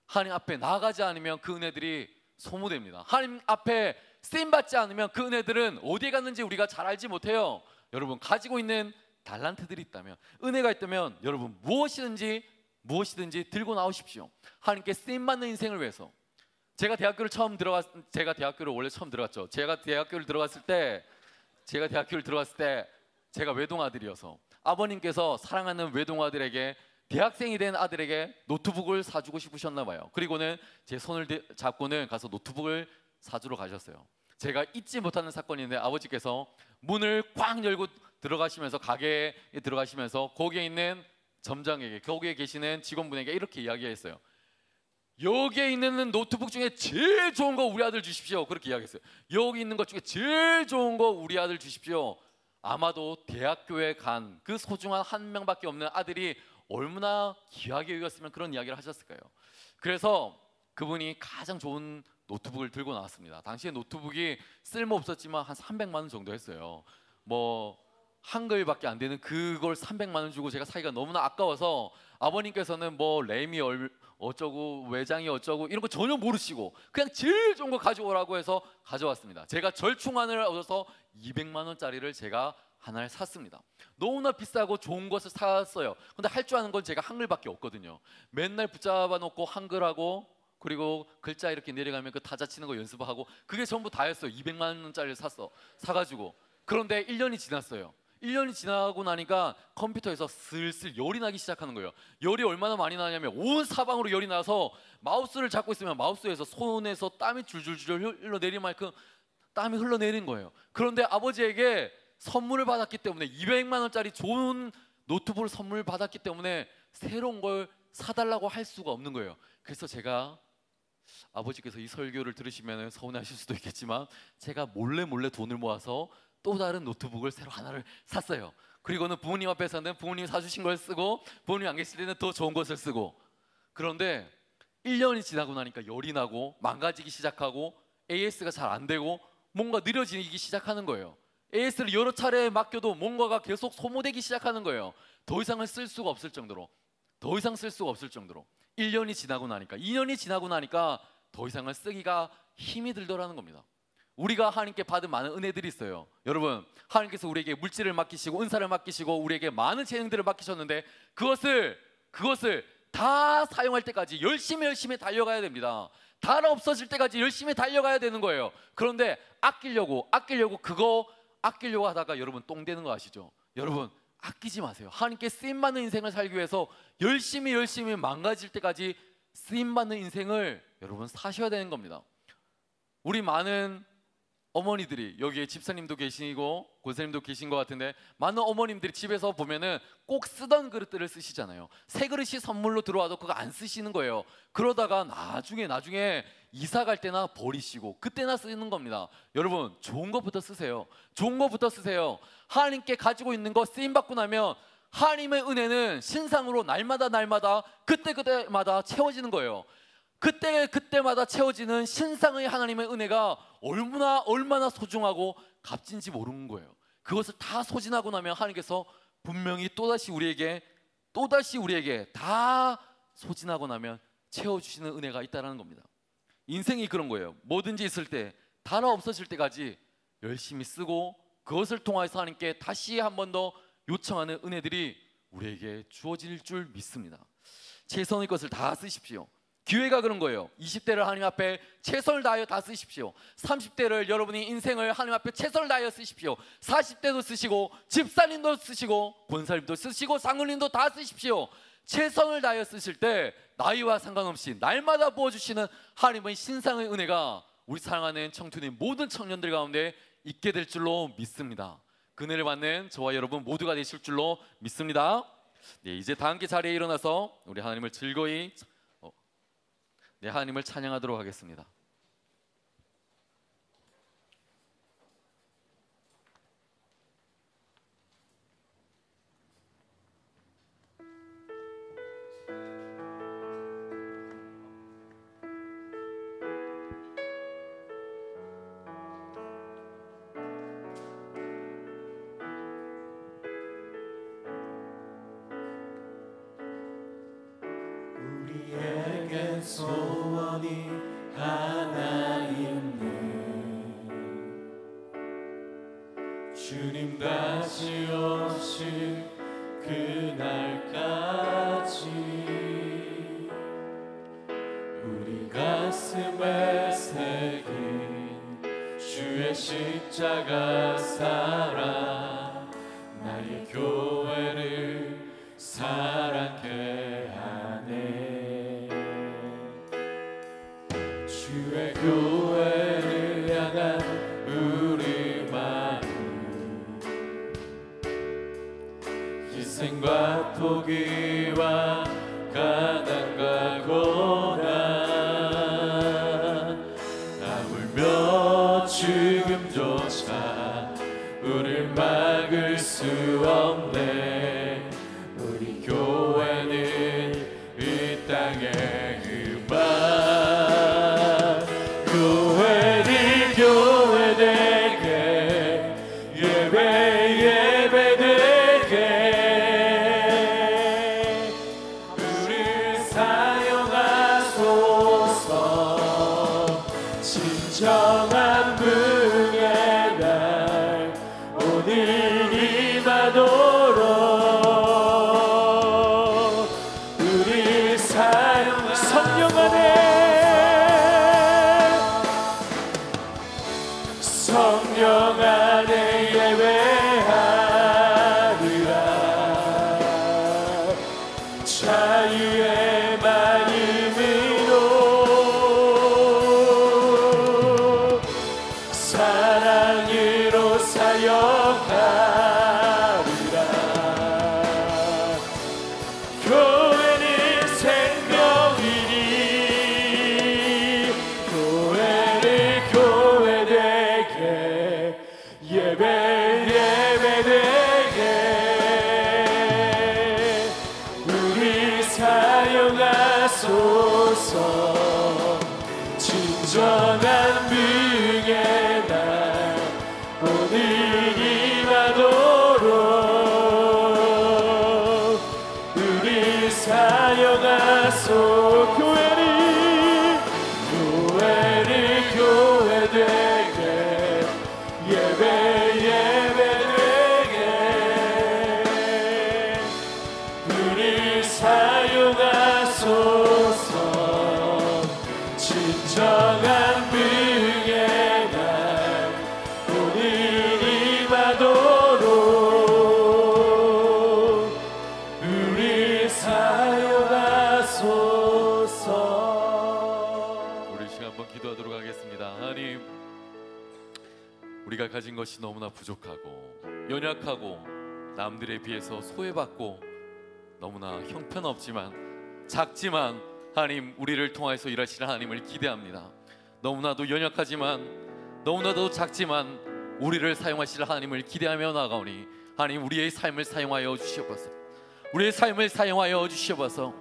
Speaker 4: 하나님 앞에 나아가지 않으면 그 은혜들이 소모됩니다. 하나님 앞에 쓰임받지 않으면 그 은혜들은 어디에 갔는지 우리가 잘 알지 못해요. 여러분, 가지고 있는 달란트들이 있다면, 은혜가 있다면 여러분 무엇이든지 들고 나오십시오. 하나님께 쓰임받는 인생을 위해서. 제가 대학교를 원래 처음 들어갔죠. 제가 대학교를 들어갔을 때 제가 외동아들이어서 아버님께서 사랑하는 외동아들에게, 대학생이 된 아들에게 노트북을 사주고 싶으셨나 봐요. 그리고는 제 손을 잡고는 가서 노트북을 사주러 가셨어요. 제가 잊지 못하는 사건인데 아버지께서 문을 꽉 열고 들어가시면서, 가게에 들어가시면서 거기에 있는 점장에게, 거기에 계시는 직원분에게 이렇게 이야기했어요. 여기에 있는 노트북 중에 제일 좋은 거 우리 아들 주십시오. 그렇게 이야기했어요. 여기 있는 것 중에 제일 좋은 거 우리 아들 주십시오. 아마도 대학교에 간 그 소중한 한 명밖에 없는 아들이 얼마나 귀하게 여겼으면 그런 이야기를 하셨을까요? 그래서 그분이 가장 좋은 노트북을 들고 나왔습니다. 당시에 노트북이 쓸모없었지만 한 300만 원 정도 했어요. 뭐 한글밖에 안 되는 그걸 300만 원 주고 제가 사기가 너무나 아까워서 아버님께서는 뭐 램이 어쩌고 외장이 어쩌고 이런 거 전혀 모르시고 그냥 제일 좋은 거 가져오라고 해서 가져왔습니다. 제가 절충안을 얻어서 200만 원짜리를 제가 하나를 샀습니다. 너무나 비싸고 좋은 것을 샀어요. 근데 할 줄 아는 건 제가 한글밖에 없거든요. 맨날 붙잡아 놓고 한글하고 그리고 글자 이렇게 내려가면 그 타자 치는 거 연습하고 그게 전부 다였어요. 200만 원짜리를 사가지고. 그런데 1년이 지났어요. 1년이 지나고 나니까 컴퓨터에서 슬슬 열이 나기 시작하는 거예요. 열이 얼마나 많이 나냐면 온 사방으로 열이 나서 마우스를 잡고 있으면 마우스에서 손에서 땀이 줄줄줄 흘러내릴 만큼 땀이 흘러내린 거예요. 그런데 아버지에게 선물을 받았기 때문에 200만 원짜리 좋은 노트북을 선물 받았기 때문에 새로운 걸 사달라고 할 수가 없는 거예요. 그래서 제가, 아버지께서 이 설교를 들으시면 서운해하실 수도 있겠지만 제가 몰래 돈을 모아서 또 다른 노트북을 새로 하나를 샀어요. 그리고는 부모님 앞에서는 부모님이 사주신 걸 쓰고 부모님이 안 계실 때는 더 좋은 것을 쓰고. 그런데 1년이 지나고 나니까 열이 나고 망가지기 시작하고 AS가 잘 안 되고 뭔가 느려지기 시작하는 거예요. AS를 여러 차례 맡겨도 뭔가가 계속 소모되기 시작하는 거예요. 더 이상은 쓸 수가 없을 정도로. 1년이 지나고 나니까, 2년이 지나고 나니까 더 이상은 쓰기가 힘이 들더라는 겁니다. 우리가 하나님께 받은 많은 은혜들이 있어요. 여러분, 하나님께서 우리에게 물질을 맡기시고 은사를 맡기시고 우리에게 많은 재능들을 맡기셨는데 그것을 다 사용할 때까지 열심히 달려가야 됩니다. 다 없어질 때까지 열심히 달려가야 되는 거예요. 그런데 아끼려고 하다가 여러분 똥 되는 거 아시죠? 여러분 아끼지 마세요. 하나님께 쓰임받는 인생을 살기 위해서 열심히 망가질 때까지 쓰임받는 인생을 여러분 사셔야 되는 겁니다. 우리 많은 어머니들이, 여기에 집사님도 계시고 권사님도 계신 것 같은데, 많은 어머님들이 집에서 보면은 꼭 쓰던 그릇들을 쓰시잖아요. 새 그릇이 선물로 들어와도 그거 안 쓰시는 거예요. 그러다가 나중에 이사 갈 때나 버리시고 그때나 쓰는 겁니다. 여러분 좋은 것부터 쓰세요. 좋은 것부터 쓰세요. 하나님께 가지고 있는 거 쓰임 받고 나면 하나님의 은혜는 신상으로 날마다 그때마다 채워지는 거예요. 그때마다 채워지는 신상의 하나님의 은혜가 얼마나 소중하고 값진지 모르는 거예요. 그것을 다 소진하고 나면 하나님께서 분명히 또다시 우리에게 다 소진하고 나면 채워주시는 은혜가 있다는 겁니다. 인생이 그런 거예요. 뭐든지 있을 때 다 없어질 때까지 열심히 쓰고 그것을 통해서 하나님께 다시 한 번 더 요청하는 은혜들이 우리에게 주어질 줄 믿습니다. 최선의 것을 다 쓰십시오. 기회가 그런 거예요. 20대를 하나님 앞에 최선을 다하여 다 쓰십시오. 30대를 여러분이 인생을 하나님 앞에 최선을 다하여 쓰십시오. 40대도 쓰시고 집사님도 쓰시고 권사님도 쓰시고 장로님도 다 쓰십시오. 최선을 다하여 쓰실 때 나이와 상관없이 날마다 부어주시는 하나님의 신상의 은혜가 우리 사랑하는 청춘인 모든 청년들 가운데 있게 될 줄로 믿습니다. 그 은혜를 받는 저와 여러분 모두가 되실 줄로 믿습니다. 네, 이제 다 함께 자리에 일어나서 우리 하나님을 즐거이 하나님을 찬양하도록 하겠습니다.
Speaker 2: 우리에겐 소원이 하나 있네. 주님 다시 오실 그날까지 우리 가슴에 새긴 주의 십자가 사랑, 나의 교회를 사랑케 하네. 주의 교회를 향한 우리 마음, 희생과 포기와 가난과 고난, 아물며 죽음조차 우릴 막을 수 없네. 우리 교회는 이 땅의 그만, 교회를 교회되게, 예배되게 우리 사용하소서. 진정한 부흥의 날 오늘 임하도록 우리 사용 성령 안에 예배하리라. 자유의 마음으로 사랑으로 사역하리라. 교회는 생명이니 교회를 교회되게, 예배되게 우리 사용하소서. 진정한 부흥의 날 오늘 임하도록 우리 사용하소. 교회를 교회되게, 예배되게 우리 사용하소서. 진정한 부흥의 날 오늘 임하도록
Speaker 4: 것이 너무나 부족하고 연약하고 남들에 비해서 소외받고 너무나 형편없지만 작지만 하나님 우리를 통하여서 일하시는 하나님을 기대합니다. 너무나도 연약하지만 너무나도 작지만 우리를 사용하실 하나님을 기대하며 나아가오니 하나님 우리의 삶을 사용하여 주시옵소서. 우리의 삶을 사용하여 주시옵소서.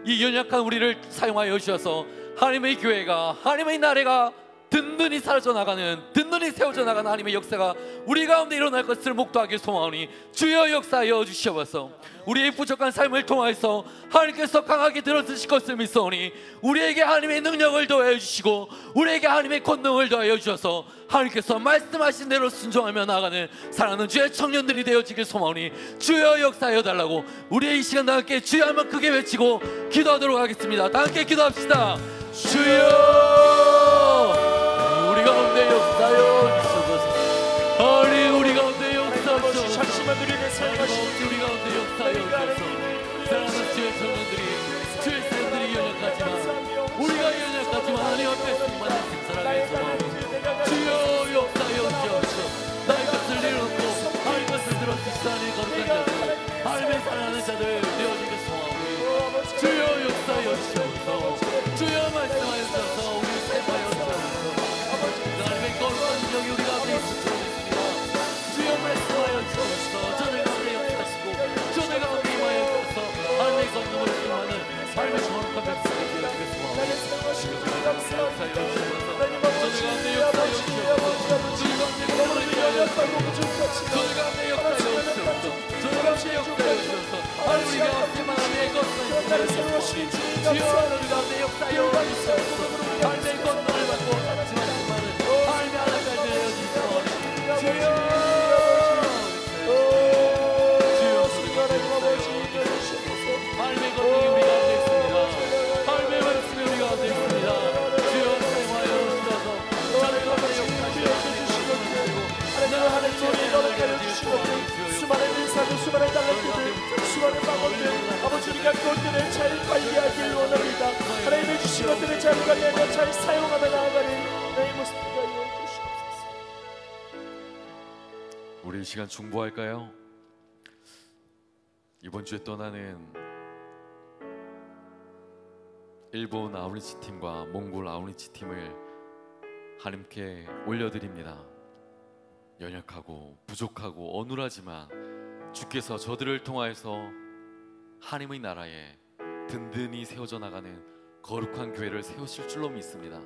Speaker 4: 이 연약한 우리를 사용하여 주셔서 하나님의 교회가 하나님의 나라가 든든히 사라져 나가는 든든히 세워져 나가는 하나님의 역사가 우리 가운데 일어날 것을 목도하기 소망하오니 주여 역사하여 주시옵소서. 우리의 부족한 삶을 통하여서 하나님께서 강하게 들어주실 것을 믿사오니 우리에게 하나님의 능력을 더하여 주시고 우리에게 하나님의 권능을 더하여 주셔서 하나님께서 말씀하신 대로 순종하며 나아가는 사랑하는 주의 청년들이 되어지길 소망하오니 주여 역사하여 달라고 우리의 이 시간 다 함께 주여 한번 크게 외치고 기도하도록 하겠습니다. 다 함께 기도합시다. 주여 우리 가운데 역사하여 주셔서 하나님 우리 가운데 역사하여 주셔서
Speaker 2: 잠시만 우리를 사용하시니
Speaker 4: 우리 가운데 역사하여 주셔서 사랑하는 주의 청년들이 주의 사람들이 연약하지만 우리가 연약하지만 하나님 앞에 충만한 생사를 소망하오니 주여 역사하여 주셔서 나의 것을 내려놓고 하나님 것을 들어주시다 하나님 거룩한 자들 하나님의 사랑하는 자들 되어지길 소망하오니 주여 역사하여 주셔서 주여 말씀하여 주셔서 우리 사용하여 주셔서 하나님의 거룩한 능력이 우리 가운데 있습니다. 주여 말씀하여 주셔서 저들 가운데 역사하시고 저들 가운데 임하여 주셔서 하나님의 권능으로 임하는 하나님의 거룩한 백성이 되어지길 소망하오니 역사하여 주셔서 저들 가운데 역사하여 주셔서 저들 가운데 권능을 임하여 주셔서 저들 가운데 역사하여 주셔서 저들 가운데 역사하여 주셔서 하나님 우리가 하나님의 거룩한 능력을 소망하오니 주여 우리 가운데 역사하여 주셔서 하나님의 권능을 받고 하나님의 하나님까지 되어주시오. 주여 하나님의 권능이 우리 가운데 있습니다. 하나님의 말씀이 우리 가운데 있습니다. 주여 사용하여 주셔서 저를 가운데 역사하시고
Speaker 2: 하나님의 너를 가려주시고 수많은 인사들 수많은 달란트들 수많은 방언들 아버지 우리가 그것들을 잘 관리하길 원합니다. 하나님의 주신 것들을 잘 관리하며 잘 사용하며 나아가는 나의 모습을 하여 주시옵소서.
Speaker 4: 우리 이 시간 중보할까요? 이번 주에 떠나는 일본 아우리치 팀과 몽골 아우리치 팀을 하나님께 올려드립니다. 연약하고 부족하고 어눌하지만 주께서 저들을 통하여서 하나님의 나라에 든든히 세워져 나가는 거룩한 교회를 세우실 줄로 믿습니다.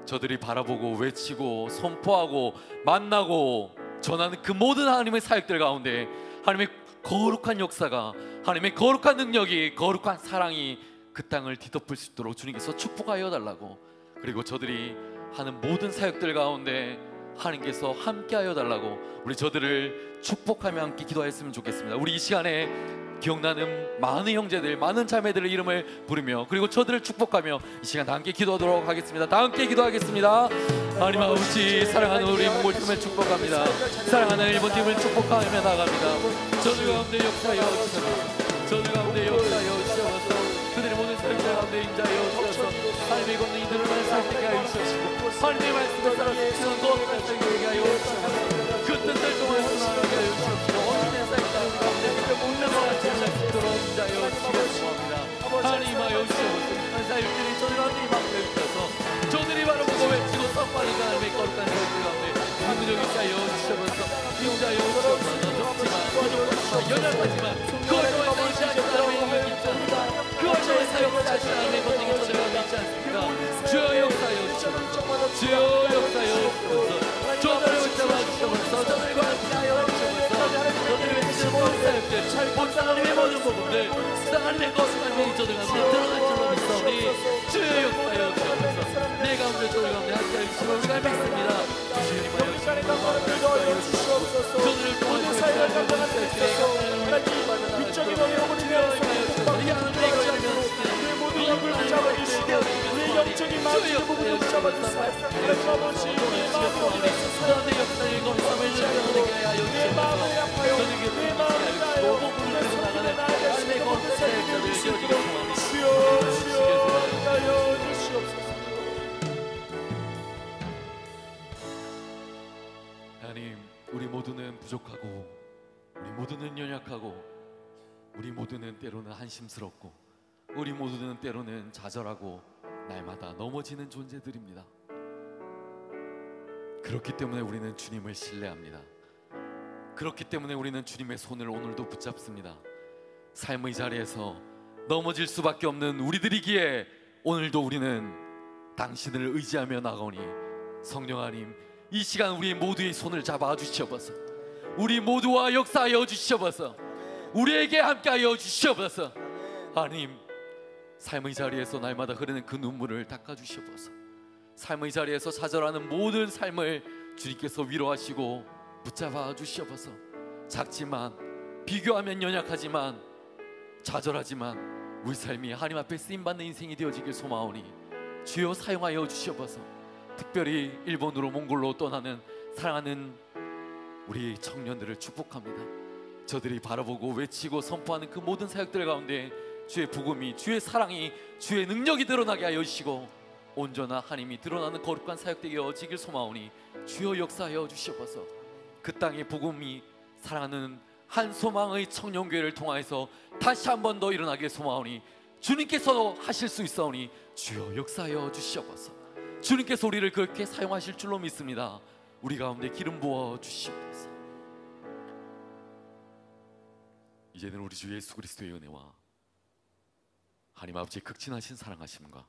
Speaker 4: 저들이 바라보고 외치고 선포하고 만나고 전하는 그 모든 하나님의 사역들 가운데 하나님의 거룩한 역사가 하나님의 거룩한 능력이 거룩한 사랑이 그 땅을 뒤덮을 수 있도록 주님께서 축복하여 달라고 그리고 저들이 하는 모든 사역들 가운데 하나님께서 함께하여 달라고 우리 저들을 축복하며 함께 기도했으면 좋겠습니다. 우리 이 시간에 기억나는 많은 형제들 많은 자매들의 이름을 부르며 그리고 저들을 축복하며 이 시간 다 함께 기도하도록 하겠습니다. 다 함께 기도하겠습니다. 하나님 아버지 사랑하는 우리 몽골팀을 축복합니다. 사랑하는 일본팀을 축복하며 나갑니다. 저들 가운데 역사하여 주셔서 저들 가운데 역사하여 주셔서 그들의 모든 사역들 가운데 인자하여 주셔서 하나님의 권능이 드러나는 사역되게 하여 주시고 하나님의 말씀을 따라 수치는 거룩한 사역되게 하여 주시고 그 뜻을 통하여 나아가게 하여 주시옵시고 어린의 사역들 가운데 몽골과 같이 할 수 있도록 인자하여 주시기 원합니다. 하나님 임하여 주시옵소서. 사역들이 저들 가운데 임하여 주셔서 저들이 바라보고 외치고 선포하니까 하나님의 거룩한 사역들 가운데 능력이 쌓여 주시옵소서. 인자하여 주시옵소서. 적지만 부족하지만 연약하지만 그걸 통해서 인자하신 사람의 힘을 믿지 않습니다. 그걸 통해 사역하신 사람의 권능이 저들 가운데 있지 않습니까? 주여 역사하여 주시옵소서. 주여 역사하여 주시옵소서. 저들을 붙잡아 주시옵소서. 저들과 함께하여 주시옵소서. 저들을 외치는 모든 사역들 하나님의 모든 복음들 하나님의 거룩한 일이 저들 가운데 드러날 줄로 믿사오니 주여 역사하여 주시옵소서. 내 가운데 저들 가운데 함께하여 주시면 우리가 믿습니다. 주님하여 주시옵소서. 저들을 통하여 사역을 감당하는
Speaker 2: 위적인 어려움을 우리의 모든 입을 붙잡아주시고 우리의 영적인 마음의 부분을 붙잡아주시고 하나님 아버지 우리의 마음을 내 마음을 아파요 내 마음을 나아요 하나님의 모든 사역을 주시고 주여 하여 주시옵소서.
Speaker 4: 하나님 모두는 연약하고 우리 모두는 때로는 한심스럽고 우리 모두는 때로는 좌절하고 날마다 넘어지는 존재들입니다. 그렇기 때문에 우리는 주님을 신뢰합니다. 그렇기 때문에 우리는 주님의 손을 오늘도 붙잡습니다. 삶의 자리에서 넘어질 수밖에 없는 우리들이기에 오늘도 우리는 당신을 의지하며 나가오니 성령 하나님, 이 시간 우리 모두의 손을 잡아 주시옵소서. 우리 모두와 역사하여 주시옵소서. 우리에게 함께하여 주시옵소서. 하나님, 삶의 자리에서 날마다 흐르는 그 눈물을 닦아 주시옵소서. 삶의 자리에서 좌절하는 모든 삶을 주님께서 위로하시고 붙잡아 주시옵소서. 작지만, 비교하면 연약하지만, 좌절하지만 우리 삶이 하나님 앞에 쓰임받는 인생이 되어지길 소망하오니 주여 사용하여 주시옵소서. 특별히 일본으로 몽골로 떠나는 사랑하는 우리 청년들을 축복합니다. 저들이 바라보고 외치고 선포하는 그 모든 사역들 가운데 주의 복음이, 주의 사랑이, 주의 능력이 드러나게 하여 주시고 온전한 하나님이 드러나는 거룩한 사역되게 여지길 소망하오니 주여 역사하여 주시옵소서. 그 땅의 복음이 사랑하는 한 소망의 청년교회를 통하여서 다시 한 번 더 일어나길 소망하오니 주님께서 하실 수 있사오니 주여 역사하여 주시옵소서. 주님께서 우리를 그렇게 사용하실 줄로 믿습니다. 우리 가운데 기름 부어 주시옵소서. 이제는 우리 주 예수 그리스도의 은혜와 하나님 아버지의 극진하신 사랑하심과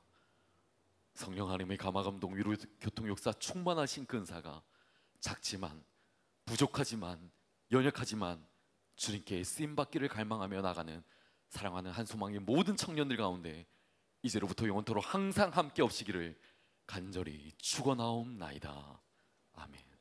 Speaker 4: 성령 하나님의 감화감동 위로 교통 역사 충만하신 그 은사가 작지만 부족하지만 연약하지만 주님께 쓰임받기를 갈망하며 나가는 사랑하는 한소망의 모든 청년들 가운데 이제로부터 영원토록 항상 함께 없시기를 간절히 축원하옵나이다. 아멘.